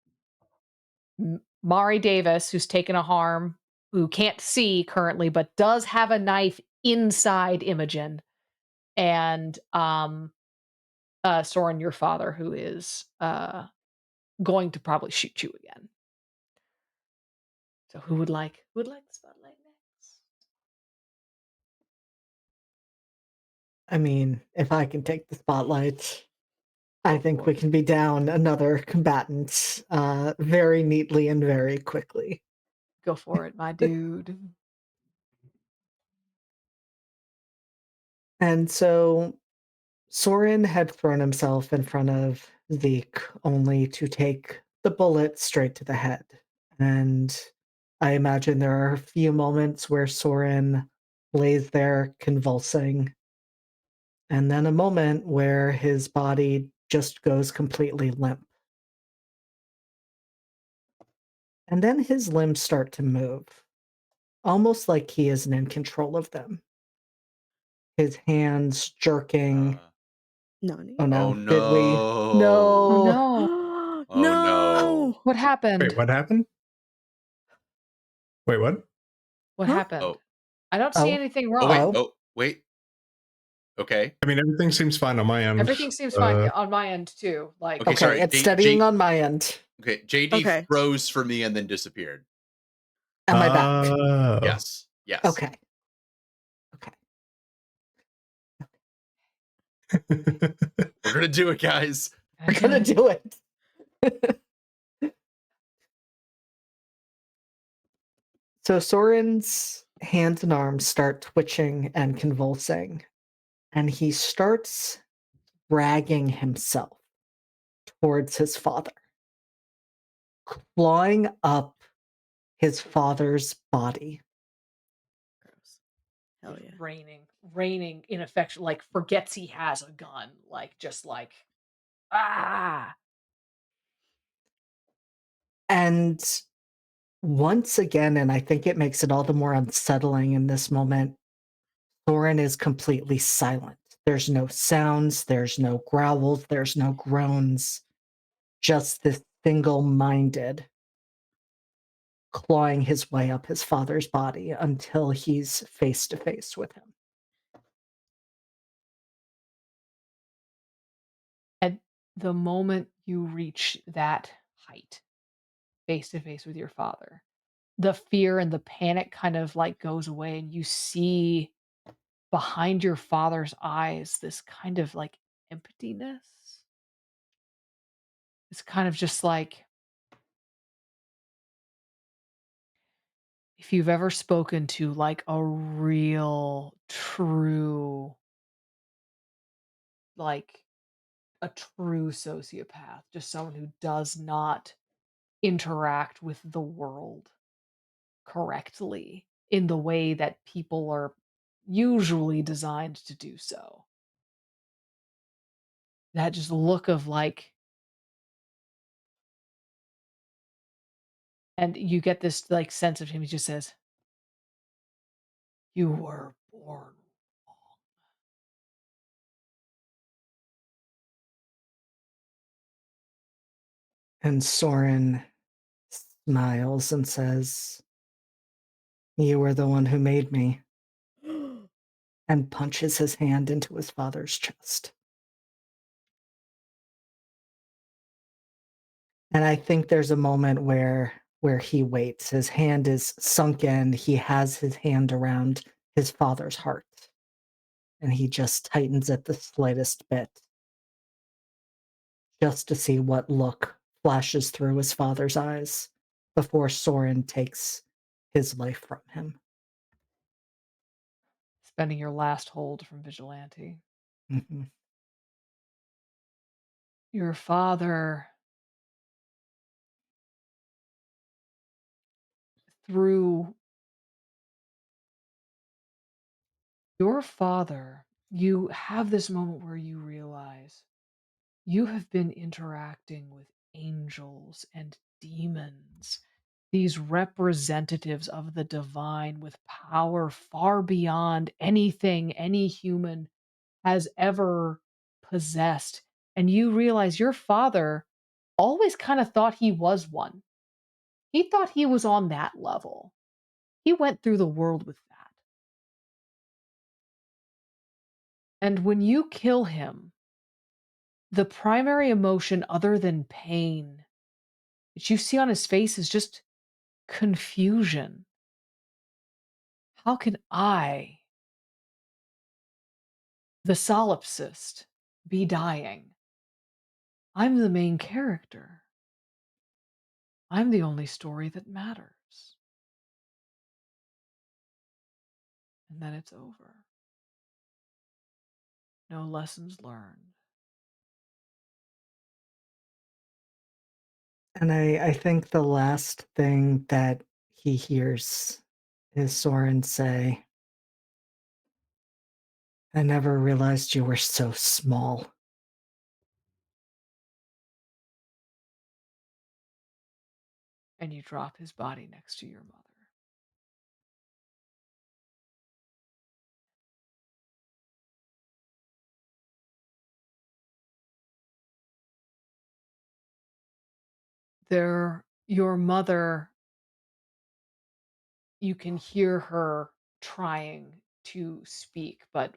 Mari Davis, who's taken a harm, who can't see currently, but does have a knife inside Imogen. And Soren, your father, who is going to probably shoot you again. So who would like the spotlight next? I mean, if I can take the spotlight, I Go think for we it. can be down another combatant very neatly and very quickly. Go for it, my dude. And so Soren had thrown himself in front of Zeke only to take the bullet straight to the head. And I imagine there are a few moments where Soren lays there convulsing, and then a moment where his body just goes completely limp. And then his limbs start to move, almost like he isn't in control of them. His hands jerking. Nani? Oh Oh no, did we? no. Oh No. no. Oh No! no. What happened? Wait, what happened? Wait, what? What Huh? happened? Oh. I don't see Oh, anything Oh wait. wrong. oh, Oh wait. Okay. I mean, everything seems fine on my end. Everything seems fine, yeah, on my end too. Like, Okay, okay, sorry. it's steadying on my end. Okay, JD Okay. froze for me and then disappeared. Am I back? Oh. Yes. Yes. Okay. Okay. We're gonna do it, guys. We're gonna do it. So Soren's hands and arms start twitching and convulsing, and he starts dragging himself towards his father, clawing up his father's body. Gross. Hell just yeah. raining in affection, like forgets he has a gun, like just like ah. And once again, and I think it makes it all the more unsettling in this moment, Soren is completely silent. There's no sounds, there's no growls, there's no groans, just this single minded clawing his way up his father's body until he's face to face with him. At the moment you reach that height, face to face with your father, the fear and the panic kind of like goes away, and you see behind your father's eyes this kind of like emptiness. It's kind of just like if you've ever spoken to like a real, true, like a true sociopath, just someone who does not interact with the world correctly in the way that people are usually designed to do so. That just look of like, and you get this like sense of him. He just says, "You were born wrong." And Soren smiles and says, "You were the one who made me," and punches his hand into his father's chest. And I think there's a moment where he waits. His hand is sunk in. He has his hand around his father's heart, and he just tightens it the slightest bit, just to see what look flashes through his father's eyes before Soren takes his life from him. Spending your last hold from Vigilante. Mhm. Your father, through your father, you have this moment where you realize you have been interacting with angels and demons, these representatives of the divine with power far beyond anything any human has ever possessed. And you realize your father always kind of thought he was one. He thought he was on that level. He went through the world with that. And when you kill him, the primary emotion other than pain that you see on his face is just confusion. How can I, the solipsist, be dying? I'm the main character. I'm the only story that matters. And then it's over. No lessons learned. And I think the last thing that he hears is Soren say, "I never realized you were so small." And you drop his body next to your mother. Your mother, you can hear her trying to speak, but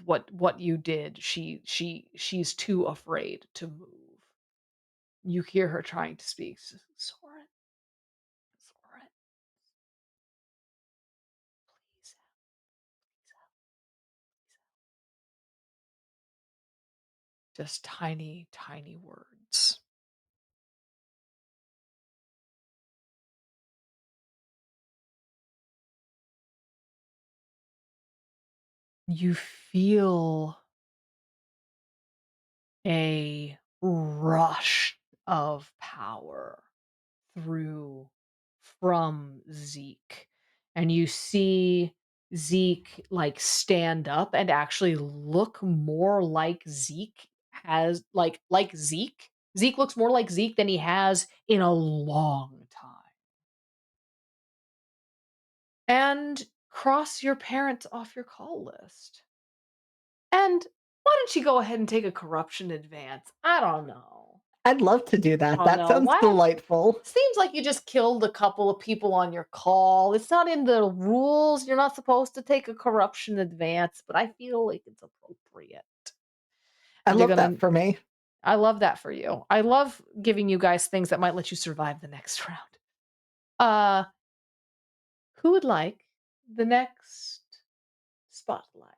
what you did, she's too afraid to move. You hear her trying to speak. Soren, Soren, please, please help, please help. Just tiny, tiny words. You feel a rush of power through from Zeke. And you see Zeke like stand up and actually look more like Zeke has like Zeke. Zeke looks more like Zeke than he has in a long time. And cross your parents off your call list. And why don't you go ahead and take a corruption advance? I don't know. I'd love to do that. Oh That no, sounds why don't delightful. seems like you just killed a couple of people on your call. It's not in the rules. You're not supposed to take a corruption advance, but I feel like it's appropriate. I And you're love that gonna for me. I love that for you. I love giving you guys things that might let you survive the next round. Uh who would like the next spotlight?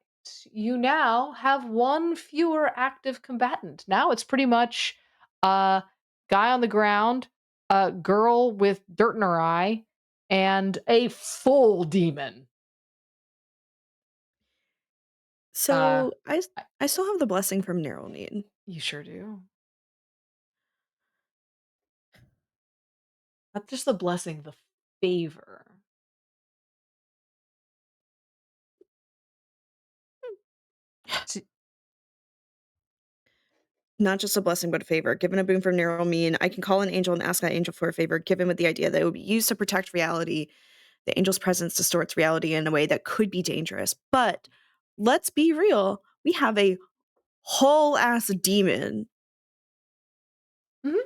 You now have one fewer active combatant. Now it's pretty much guy on the ground, a girl with dirt in her eye, and a full demon. Uh, So I still have the blessing from Narrowmead. you sure do. Not just the blessing, the favor. See, Not just a blessing, but a favor. Given a boon from Narrowmead, I can call an angel and ask that angel for a favor, given with the idea that it would be used to protect reality. The angel's presence distorts reality in a way that could be dangerous. But let's be real. We have a whole ass demon. Mhm.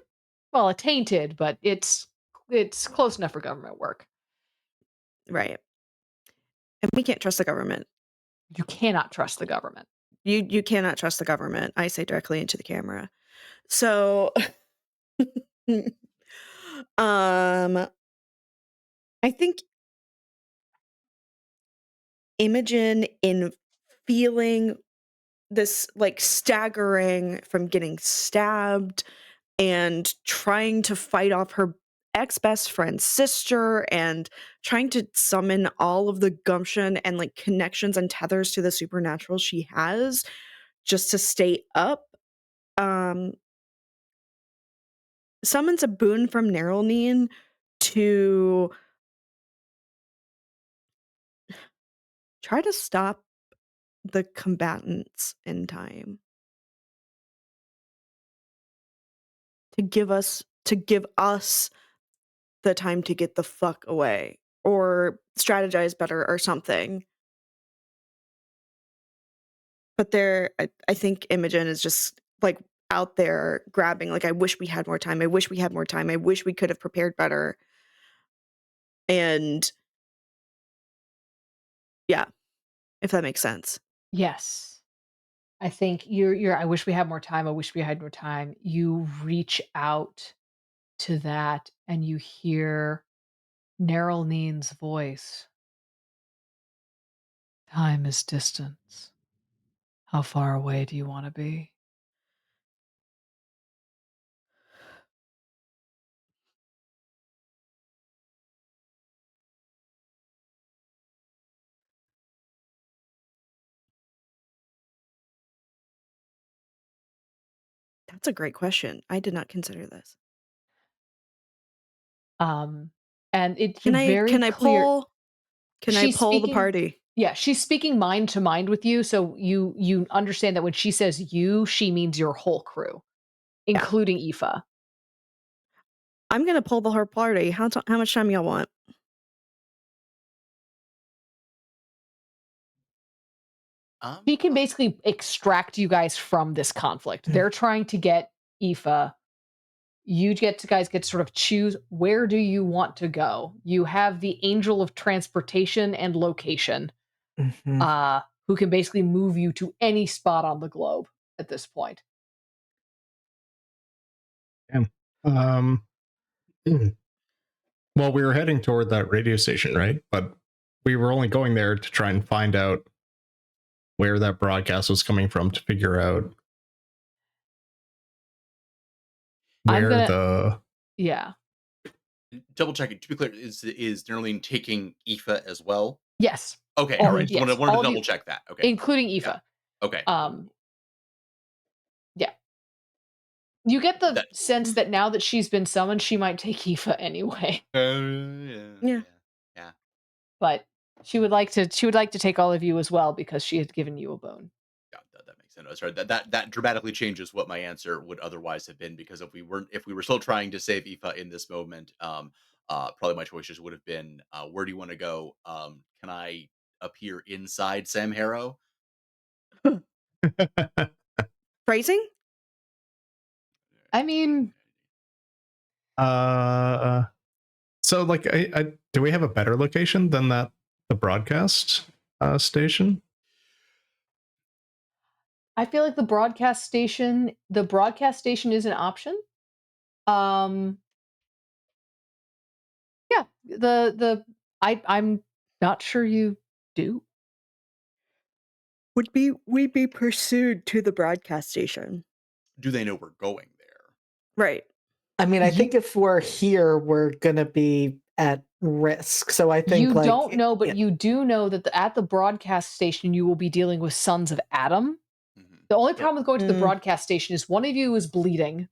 well, tainted, but it's close enough for government work. Right. And we can't trust the government. You cannot trust the government. You cannot trust the government. I say directly into the camera. So I think Imogen, in feeling this like staggering from getting stabbed and trying to fight off her ex-best friend's sister and trying to summon all of the gumption and like connections and tethers to the supernatural she has just to stay up, um summons a boon from Nerylneen to try to stop the combatants in time. To give us the time to get the fuck away or strategize better or something. But I think Imogen is just like out there grabbing, like, I wish we had more time. I wish we had more time. I wish we could have prepared better. And yeah, if that makes sense. Yes. I think you're I wish we had more time. I wish we had more time. You reach out to that and you hear Nerylneen's voice. Time is distance. How far away do you want to be? That's a great question. I did not consider this. Um, and it's Can I very can I clear. pull can I She's pull the speaking party? Yeah, she's speaking mind to mind with you, so you understand that when she says you, she means your whole crew, Yeah. including Aoife. I'm gonna pull the whole party. How much time y'all want? She can basically extract you guys from this conflict. They're trying to get Aoife. Guys get to sort of choose where do you want to go. You have the angel of transportation and location, Mhm. who can basically move you to any spot on the globe at this point. Yeah. Um, well, we were heading toward that radio station, right? But we were only going there to try and find out where that broadcast was coming from to figure out I'm where gonna the Yeah. Double checking to be clear, is Nerlene taking Aoife as well? Yes. Okay, all All right. Just yes, wanted all to of double you, check that. Okay, including yeah. Aoife. Okay, cool, Um, yeah. You get cool. the sense that now that she's been summoned, she might take Aoife anyway, Yeah, Yeah. yeah. but she would like to take all of you as well because she had given you a bone. Yeah, that makes sense. Sorry, that dramatically changes what my answer would otherwise have been because if we were still trying to save Aoife in this moment, probably my choices would have been, where do you want to go? Can I appear inside Sam Harrow? Phrasing? I mean, uh so like do we have a better location than the broadcast station? I feel like the broadcast station is an option. Um, yeah, I'm not sure you do. Would we be pursued to the broadcast station? Do they know we're going there? Right. I mean, I You think if we're here, we're gonna be at risk. So I think you like don't know, but yeah. you do know that at the broadcast station, you will be dealing with Sons of Adam. Mhm. The only problem with going to the Mm. broadcast station is one of you is bleeding,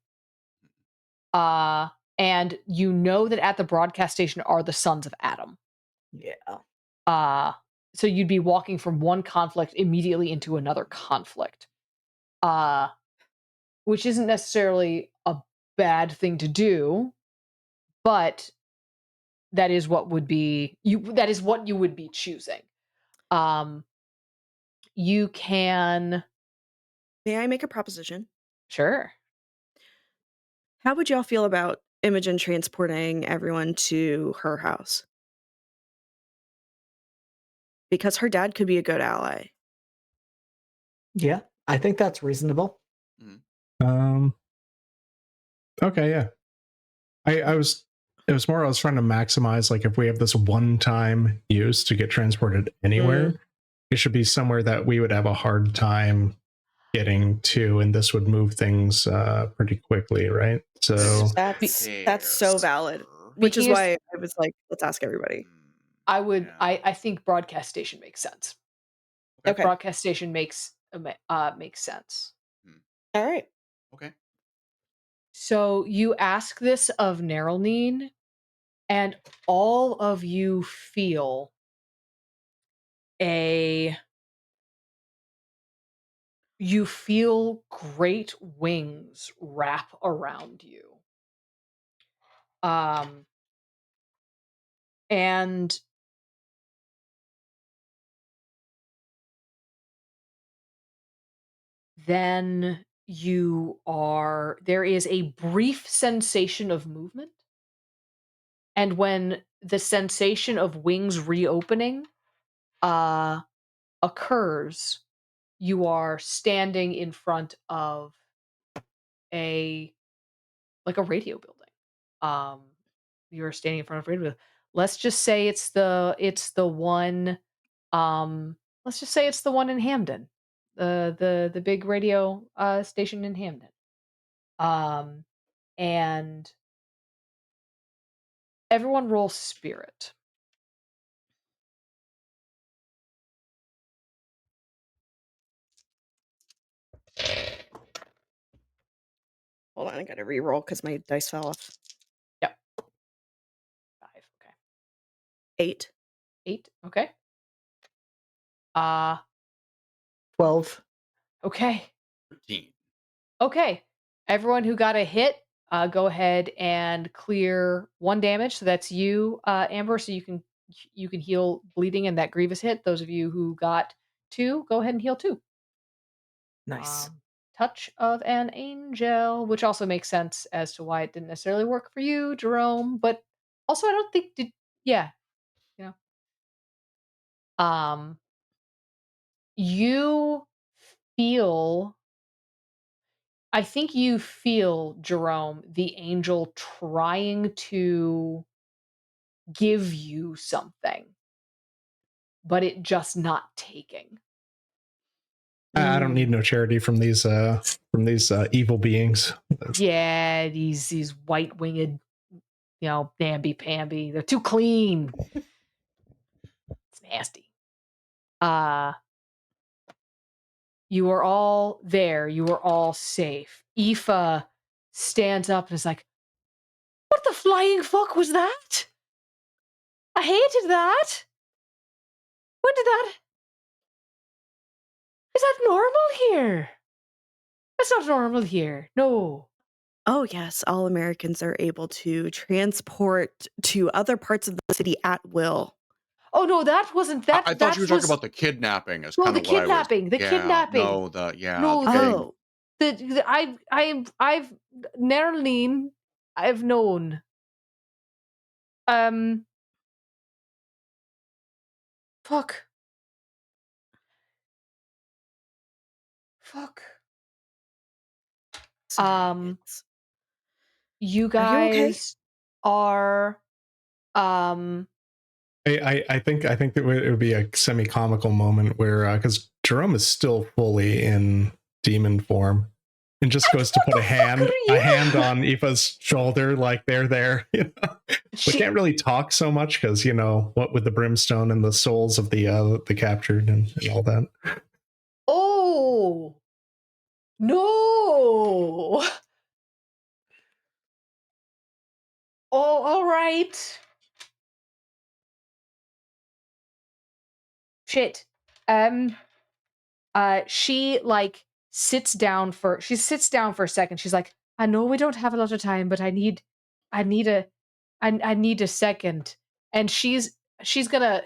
uh, and you know that at the broadcast station are the Sons of Adam. Yeah. Uh, so you'd be walking from one conflict immediately into another conflict, uh, which isn't necessarily a bad thing to do, but that is what would be you. That is what you would be choosing. Um, you can May I make a proposition? Sure. How would y'all feel about Imogen transporting everyone to her house? Because her dad could be a good ally. Yeah, I think that's reasonable. Mhm. Okay, yeah. I was it was more I was trying to maximize, like, if we have this one time use to get transported anywhere, it should be somewhere that we would have a hard time getting to, and this would move things pretty quickly, right? So That's so valid. Which is Here's- why I was like, let's ask everybody. Yeah. I think broadcast station makes sense. Okay. Broadcast station makes sense. All right. Okay. So you ask this of Nerylneen, and all of you feel great wings wrap around you. And then there is a brief sensation of movement. And when the sensation of wings reopening occurs, you are standing in front of a radio building. You're standing in front of a radio building. Let's just say it's the one. Let's just say it's the one in Hamden, the big radio station in Hamden. And everyone roll spirit. Hold on, I gotta re-roll because my dice fell off. Yep. 5. Okay. 8. 8. Okay. 12. Okay. 13. Okay. Everyone who got a hit, go ahead and clear 1 damage. So that's you, Amber. So you can heal bleeding and that grievous hit. Those of you who got 2, go ahead and heal 2. Nice. Touch of an Angel, which also makes sense as to why it didn't necessarily work for you, Jerome. But also, I don't think yeah, you know. You feel. I think you feel, Jerome, the angel trying to give you something, but it just not taking. I don't need no charity from these evil beings. Yeah, these white winged, namby pamby. They're too clean. It's nasty. You are all there. You are all safe. Aoife stands up and is like, "What the flying fuck was that? I hated that. When did that? Is that normal here? That's not normal here. No." Oh, yes. All Americans are able to transport to other parts of the city at will. Oh no, that wasn't that. I thought That you were was talking about the kidnapping. Is no, kind the of what I was. kidnapping. The Yeah. kidnapping. No. No, the getting- Oh, I've Nerylneen, I've known. Fuck. sorry, it's- You Are you okay? guys are I think that it would be a semi-comical moment where because Jerome is still fully in demon form and just goes to put a hand on Aoife's shoulder, like they're there. We can't really talk so much because what with the brimstone and the souls of the captured and all that. Oh no. Oh, all right. Shit. She sits down for a second. She's like, "I know we don't have a lot of time, but I need a second." And she's gonna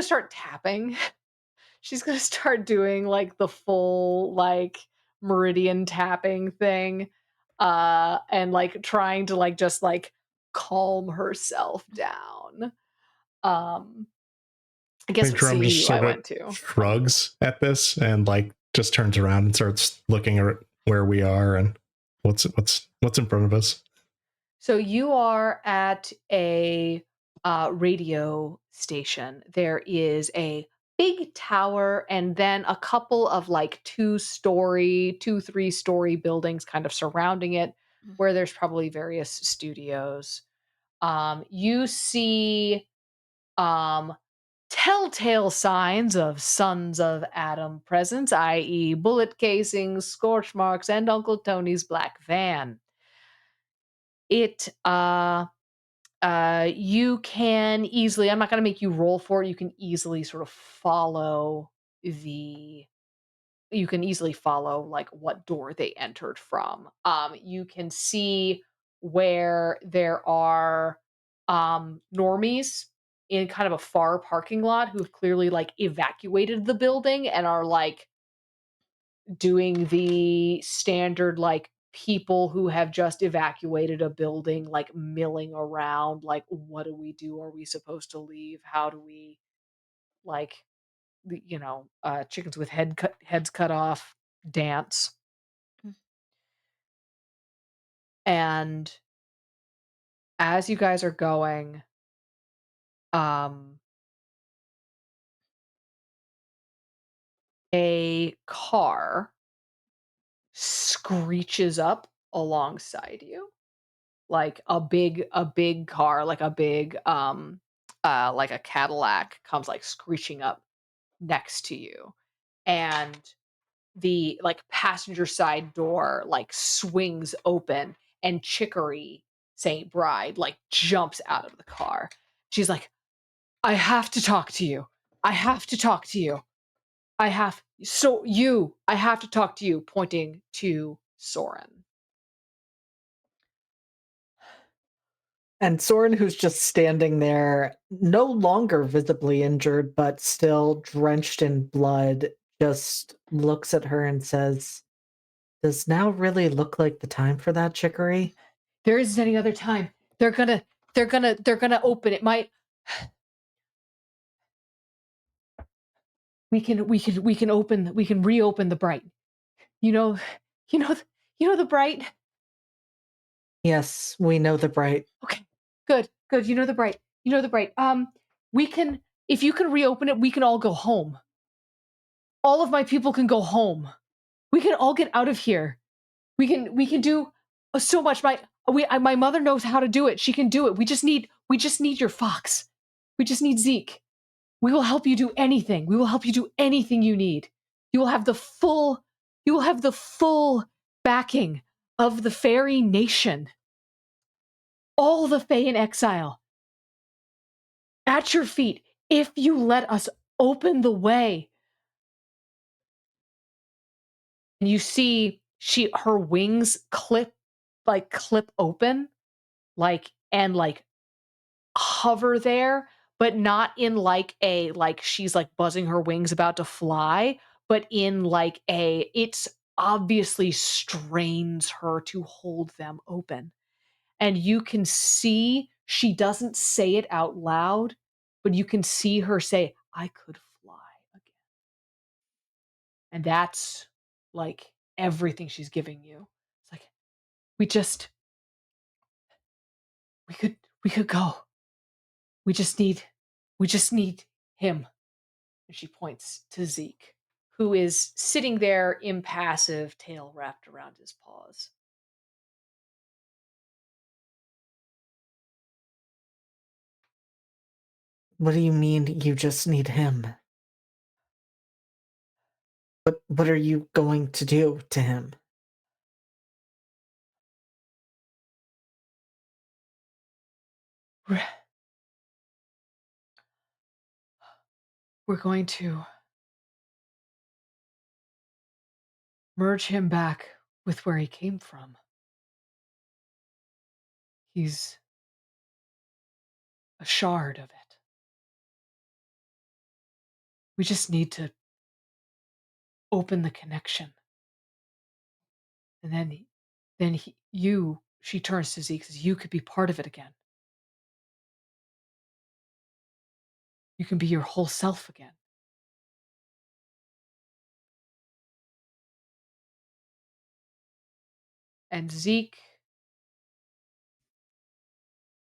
start tapping. She's gonna start doing like the full like meridian tapping thing. and like trying to like just like calm herself down. Um, I I guess think what Drum just CU I sort of went to. shrugs at this and like just turns around and starts looking at where we are and what's in front of us. So you are at a radio station. There is a big tower and then a couple of like 3-story buildings kind of surrounding it, where there's probably various studios. You see um, telltale signs of Sons of Adam presence, i.e., bullet casings, scorch marks, and Uncle Tony's black van. It you can easily, I'm not gonna make you roll for it, you can easily sort of follow the you can easily follow, like, what door they entered from. You can see where there are, normies in kind of a far parking lot who've clearly, like, evacuated the building and are, like, doing the standard, like, people who have just evacuated a building, like, milling around, like, "What do we do? Are we supposed to leave? How do we" like, chickens with heads cut off dance. Mm. And as you guys are going, um, a car screeches up alongside you. Like a big car, like a Cadillac comes like screeching up next to you. And the like passenger side door like swings open and Chicory St. Bride like jumps out of the car. She's like, I have to talk to you. I have to talk to you. I have to talk to you, pointing to Soren. And Soren, who's just standing there, no longer visibly injured, but still drenched in blood, just looks at her and says, "Does now really look like the time for that, Chicory?" There isn't any other time. They're gonna open it. We can reopen the bright. You know, you know, you know the bright. Yes, we know the bright. Okay, good. You know the bright. You know the bright. We can, if you can reopen it, we can all go home. All of my people can go home. We can all get out of here. We can do so much. My mother knows how to do it. She can do it. We just need your fox. We just need Zeke. We will help you do anything. We will help you do anything you need. You will have the full you will have the full backing of the fairy nation. All the Fae in exile at your feet if you let us open the way. And you see her wings clip open and like hover there, but not in like a like she's like buzzing her wings about to fly, but in like it's obviously strains her to hold them open. And you can see she doesn't say it out loud, but you can see her say, I could fly again. And that's like everything she's giving you. It's like we just we could go. We just need him. And she points to Zeke, who is sitting there impassive, tail wrapped around his paws. What do you mean you just need him? What are you going to do to him? We're going to merge him back with where he came from. He's a shard of it. We just need to open the connection. And then she turns to Zeke, says, you could be part of it again. You can be your whole self again. And Zeke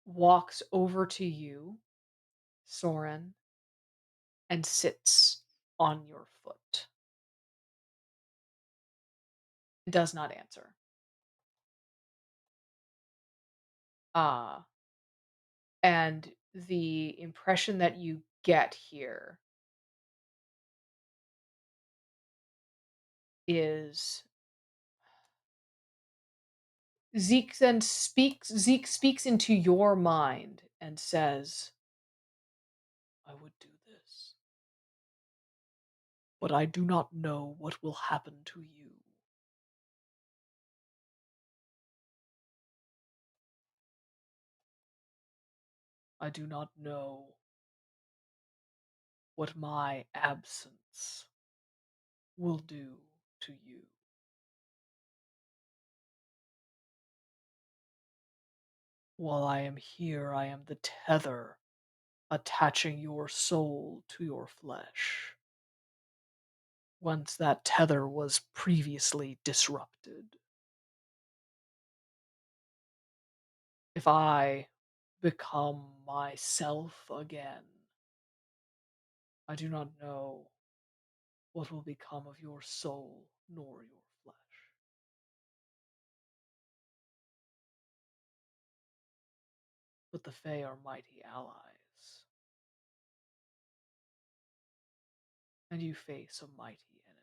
walks over to you, Soren, and sits on your foot. Does not answer. And the impression that you get here is Zeke speaks into your mind and says, I would do this, but I do not know what will happen to you. I do not know what my absence will do to you. While I am here, I am the tether attaching your soul to your flesh. Once that tether was previously disrupted. If I become myself again, I do not know what will become of your soul nor your flesh. But the Fae are mighty allies, and you face a mighty enemy.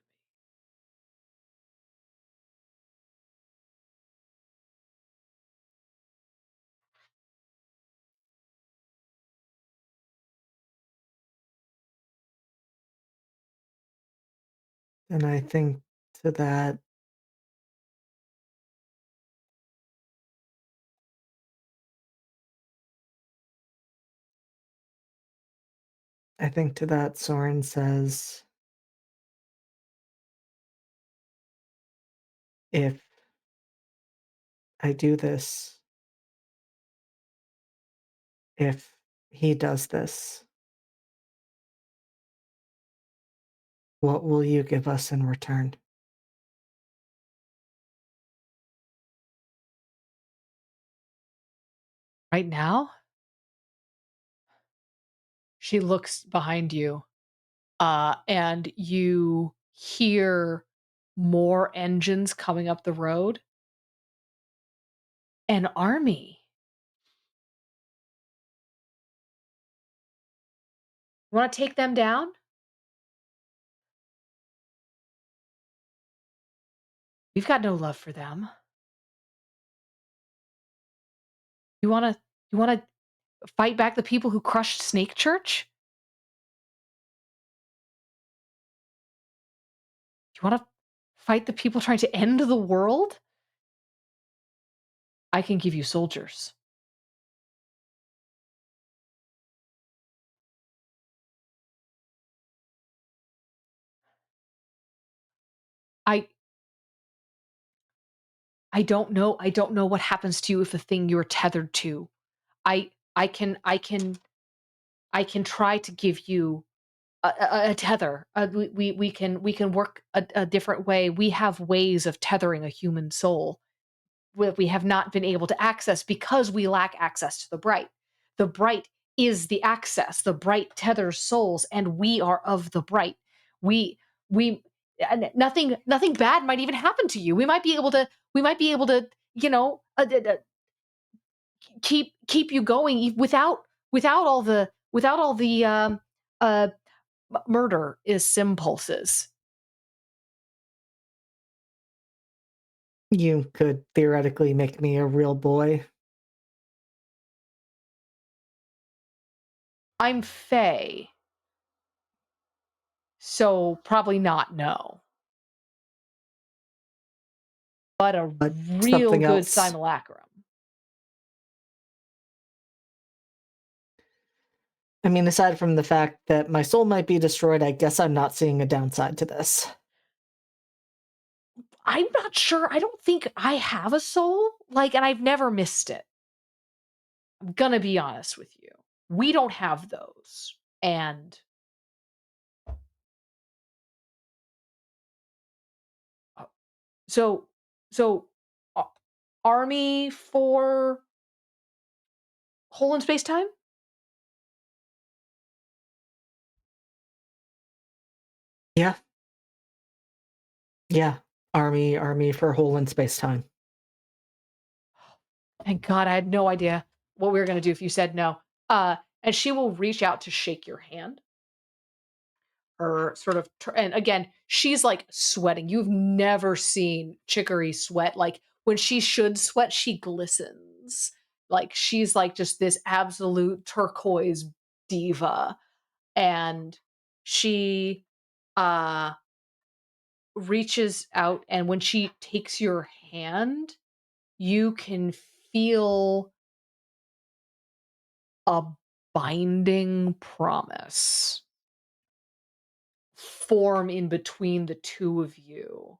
And I think to that, Soren says, if I do this, if he does this, what will you give us in return? Right now, she looks behind you, and you hear more engines coming up the road. An army. You want to take them down? We've got no love for them. You want to fight back the people who crushed Snake Church? You want to fight the people trying to end the world? I can give you soldiers. I I don't know what happens to you if the thing you're tethered to. I I can I can I can try to give you a tether. We can work a different way. We have ways of tethering a human soul we have not been able to access because we lack access to the bright. The bright is the access. The bright tethers souls, and we are of the bright. We and nothing bad might even happen to you. We might be able to keep you going without all the murder is impulses. You could theoretically make me a real boy. I'm Faye, so probably not no. But a But real something good else. simulacrum. I mean, aside from the fact that my soul might be destroyed, I guess I'm not seeing a downside to this. I'm not sure. I don't think I have a soul. Like, and I've never missed it. I'm gonna be honest with you. We don't have those. And uh, so, so, uh, army for hole in space time? Yeah, yeah. Army for hole in space time. Thank God I had no idea what we were gonna do if you said no. And she will reach out to shake your hand. Her sort of and again, she's, like, sweating. You've never seen Chicory sweat. Like, when she should sweat, she glistens. Like, she's, like, just this absolute turquoise diva, and she, uh, reaches out, and when she takes your hand, you can feel a binding promise form in between the 2 of you.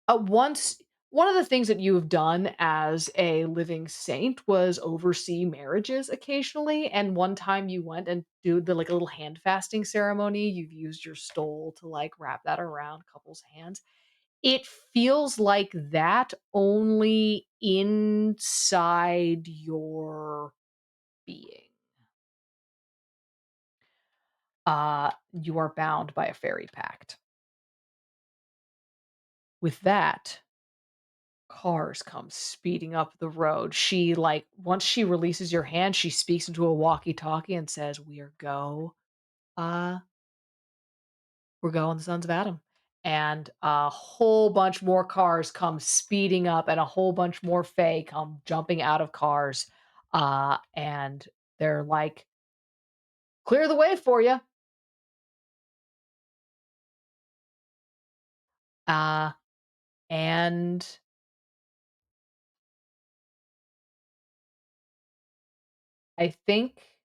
Once one of the things that you have done as a living saint was oversee marriages occasionally, and one time you went and do the, like, a little hand fasting ceremony. You've used your stole to, like, wrap that around couples' hands. It feels like that only inside your being. You are bound by a fairy pact. With that, cars come speeding up the road. She, like, once she releases your hand, she speaks into a walkie-talkie and says, uh, we're going the Sons of Adam." And a whole bunch more cars come speeding up, and a whole bunch more Fae come jumping out of cars. And they're like, "Clear the way for you." Uh, and I think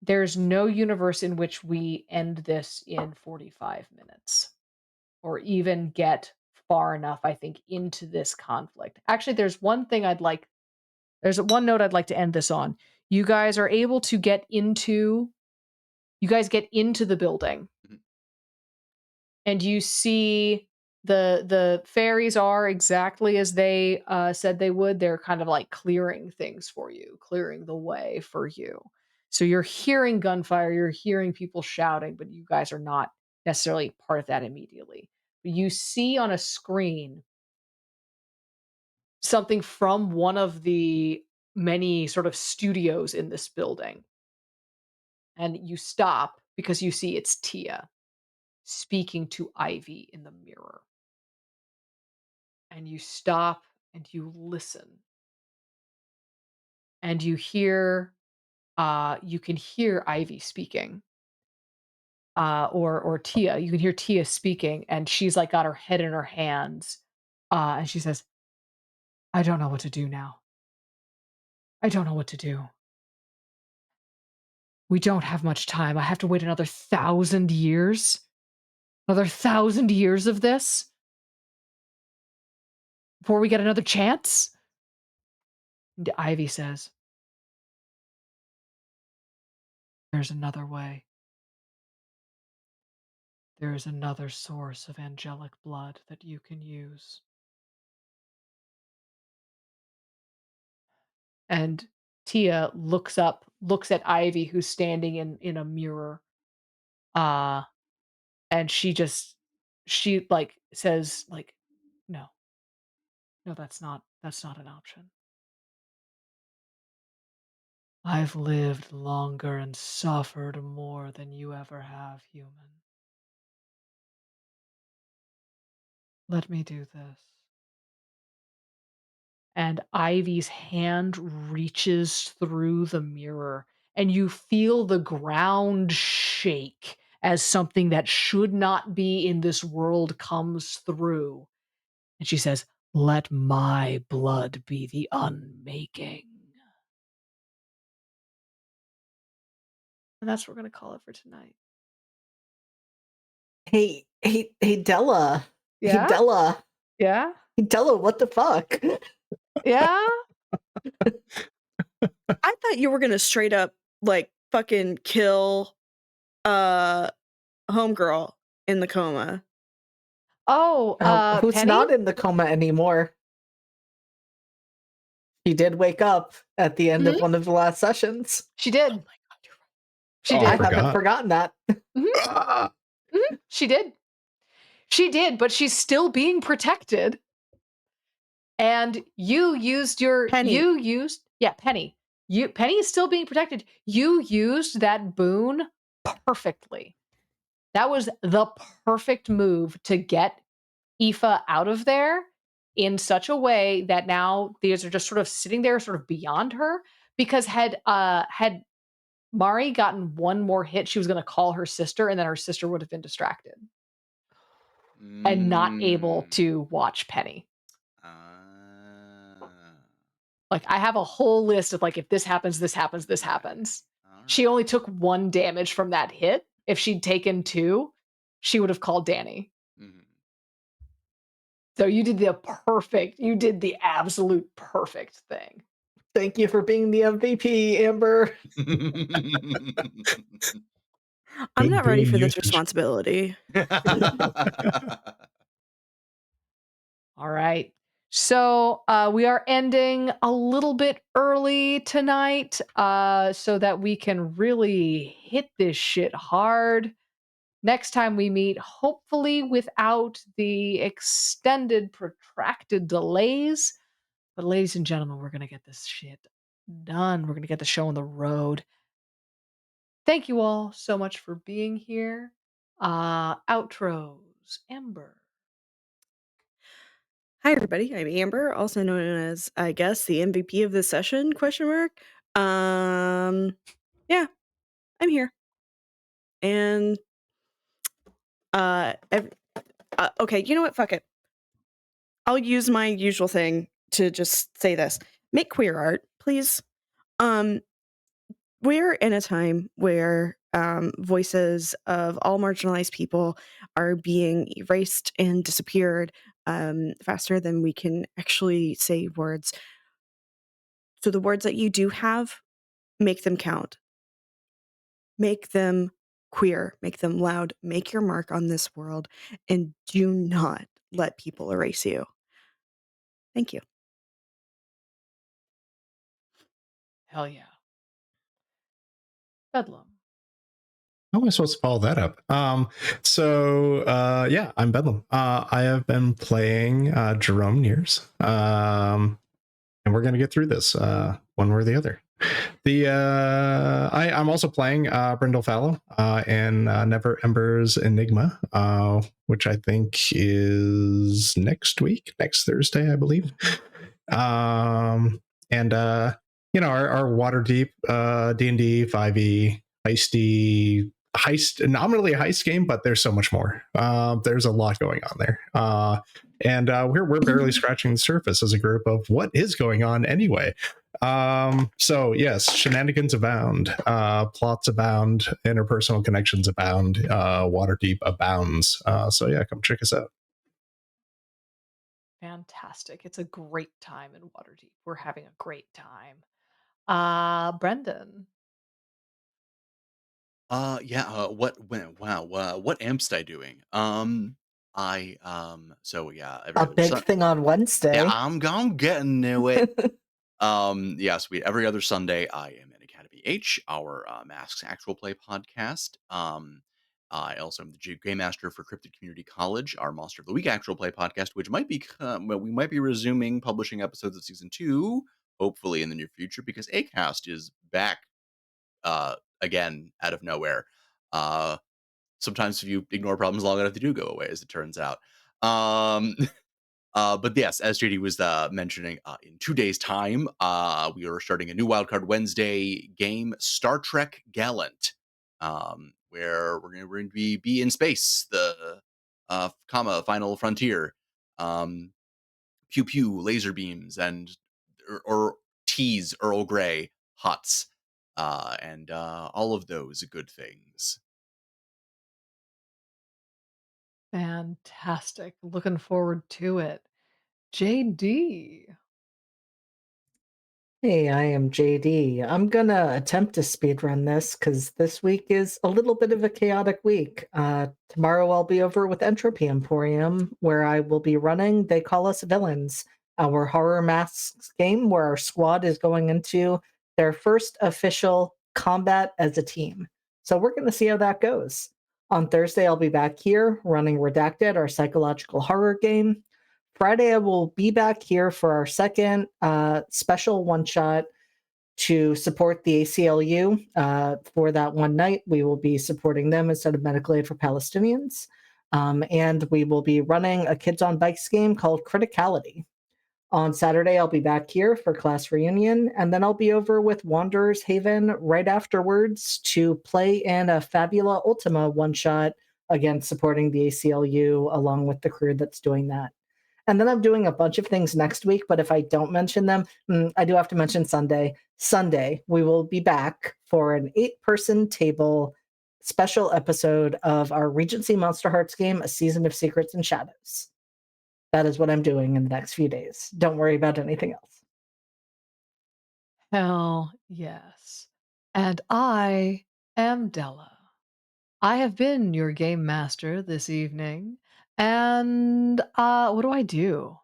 there's no universe in which we end this in 45 minutes or even get far enough, I think, into this conflict. Actually, there's one note I'd like to end this on. You guys are able to you guys get into the building, Mhm. and you see the fairies are exactly as they said they would. They're kind of like clearing things for you, clearing the way for you. So you're hearing gunfire, you're hearing people shouting, but you guys are not necessarily part of that immediately. But you see on a screen something from one of the many sort of studios in this building, and you stop because you see it's Tia speaking to Ivy in the mirror. And you stop and you listen, and you can hear Ivy speaking, or Tia. You can hear Tia speaking, and she's, like, got her head in her hands, and she says, "I don't know what to do now. I don't know what to do. We don't have much time. I have to wait another 1,000 years? Another 1,000 years of this before we get another chance?" And Ivy says, "There's another way. There is another source of angelic blood that you can use." And Tia looks at Ivy, who's standing in a mirror, uh, and she, like, says, like, "No, no, that's not an option. I've lived longer and suffered more than you ever have, human. Let me do this." And Ivy's hand reaches through the mirror, and you feel the ground shake as something that should not be in this world comes through. And she says, "Let my blood be the unmaking." And that's what we're going to call it for tonight. Hey, Della. Hey, Yeah? Della. Yeah? Tell her what the fuck. Yeah? I thought you were gonna straight up like fucking kill homegirl in the coma. Oh, Who's Penny? not in the coma anymore. She did wake up at the end of Mhm. one of the last sessions. She did. Oh my god, you're right. She Oh, I I did. haven't forgot. forgotten that. Mhm. Ah! Mhm. She did. She did, but she's still being protected. And you used Penny. Penny. Penny is still being protected. You used that boon perfectly. That was the perfect move to get Aoife out of there in such a way that now these are just sort of sitting there sort of beyond her, because had Mari gotten one more hit, she was gonna call her sister, and then her sister would have been distracted and not able Mm. to watch Penny. Ah. Like, I have a whole list of, like, if this happens, this happens, this Right. happens. All She only right. took 1 damage from that hit. If she'd taken 2, she would have called Danny. Mhm. So you did the absolute perfect thing. Thank you for being the MVP, Amber. I'm Good not ready boon for this usage. responsibility. All right. So we are ending a little bit early tonight so that we can really hit this shit hard. Next time we meet, hopefully without the extended, protracted delays. But ladies and gentlemen, we're going to get this shit done. We're going to get the show on the road. Thank you all so much for being here. Outros, Ember. Hi everybody, I'm Amber, also known as, I guess, the MVP of this session, question mark. Yeah, I'm here. And okay, you know what? Fuck it. I'll use my usual thing to just say this. Make queer art, please. Um we're in a time where voices of all marginalized people are being erased and disappeared faster than we can actually say words. So the words that you do have, make them count. Make them queer, make them loud, make your mark on this world, and do not let people erase you. Thank you. Hell yeah. Bedlam. How am I supposed to follow that up? Yeah, I'm Bedlam. I have been playing Jerome Nears. And we're gonna get through this one way or the other. I'm also playing Brindle Fallow and Never Ember's Enigma, which I think is next Thursday, I believe. And our Waterdeep D&D 5e heist, nominally a heist game, but there's so much more. There's a lot going on there. We're barely scratching the surface as a group of what is going on anyway. So yes, shenanigans abound, plots abound, interpersonal connections abound, Waterdeep abounds. So yeah, come check us out. Fantastic. It's a great time in Waterdeep. We're having a great time. Brendan. What amp's I doing? Every A other big thing on Wednesday. I'm getting to it. Every other Sunday I am in Academy H, our Masks Actual Play podcast. I also am the Game Master for Cryptid Community College, our Monster of the Week Actual Play podcast, which might be we might be resuming publishing episodes of season 2, hopefully in the near future, because Acast is back again out of nowhere. Sometimes if you ignore problems long enough, they do go away, as it turns out. But yes, as JD was mentioning, in 2 days' time, we are starting a new Wildcard Wednesday game, Star Trek Gallant, where we're going to be in space, the final frontier, pew pew, laser beams, and or teas, Earl Grey, huts, and all of those good things. Fantastic. Looking forward to it. JD. Hey, I am JD. I'm gonna attempt to speedrun this because this week is a little bit of a chaotic week. Tomorrow I'll be over with Entropy Emporium, where I will be running They Call Us Villains, our horror masks game where our squad is going into their first official combat as a team. So we're gonna see how that goes. On Thursday, I'll be back here running Redacted, our psychological horror game. Friday, I will be back here for our second special one shot to support the ACLU. For that one night, we will be supporting them instead of Medical Aid for Palestinians. And we will be running a Kids on Bikes game called Criticality. On Saturday, I'll be back here for class reunion, and then I'll be over with Wanderer's Haven right afterwards to play in a Fabula Ultima one shot, again, supporting the ACLU along with the crew that's doing that. And then I'm doing a bunch of things next week, but if I don't mention them, I do have to mention Sunday. Sunday, we will be back for an 8-person table special episode of our Regency Monster Hearts game, A Season of Secrets and Shadows. That is what I'm doing in the next few days. Don't worry about anything else. Hell yes. And I am Della. I have been your game master this evening. And what do I do?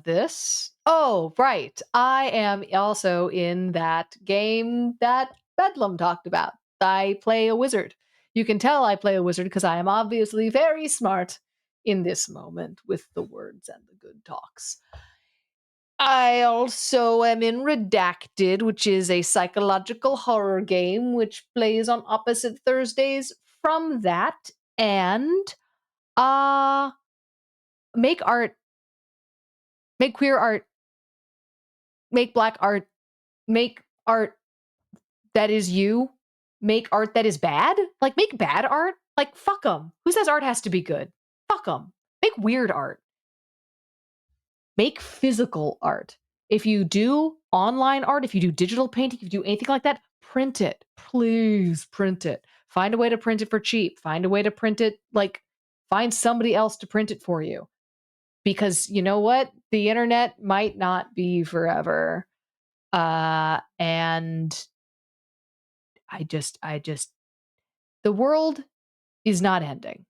This? Oh, right. I am also in that game that Bedlam talked about. I play a wizard. You can tell I play a wizard because I am obviously very smart in this moment with the words and the good talks. I also am in Redacted, which is a psychological horror game which plays on opposite Thursdays from that. And uh make art, make queer art, make black art, make art that is you, make art that is bad. Like make bad art. Like fuck them. Who says art has to be good? Fuck them. Make weird art. Make physical art. If you do online art, if you do digital painting, if you do anything like that, print it. Please print it. Find a way to print it for cheap. Find a way to print it, like, find somebody else to print it for you. Because you know what? The internet might not be forever. And I just, the world is not ending.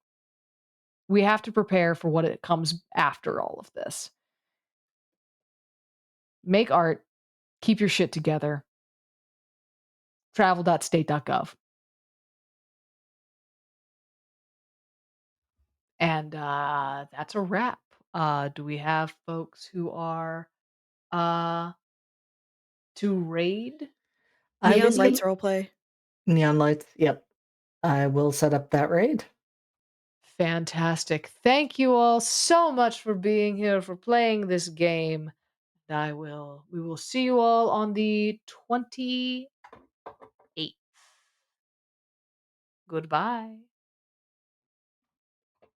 We have to prepare for what it comes after all of this. Make art, keep your shit together. Travel.state.gov. And that's a wrap. Do we have folks who are uh to raid? I Neon was Lights gonna roleplay. Neon Lights. Yep. I will set up that raid. Fantastic. Thank you all so much for being here, for playing this game. We will see you all on the 28th. Goodbye.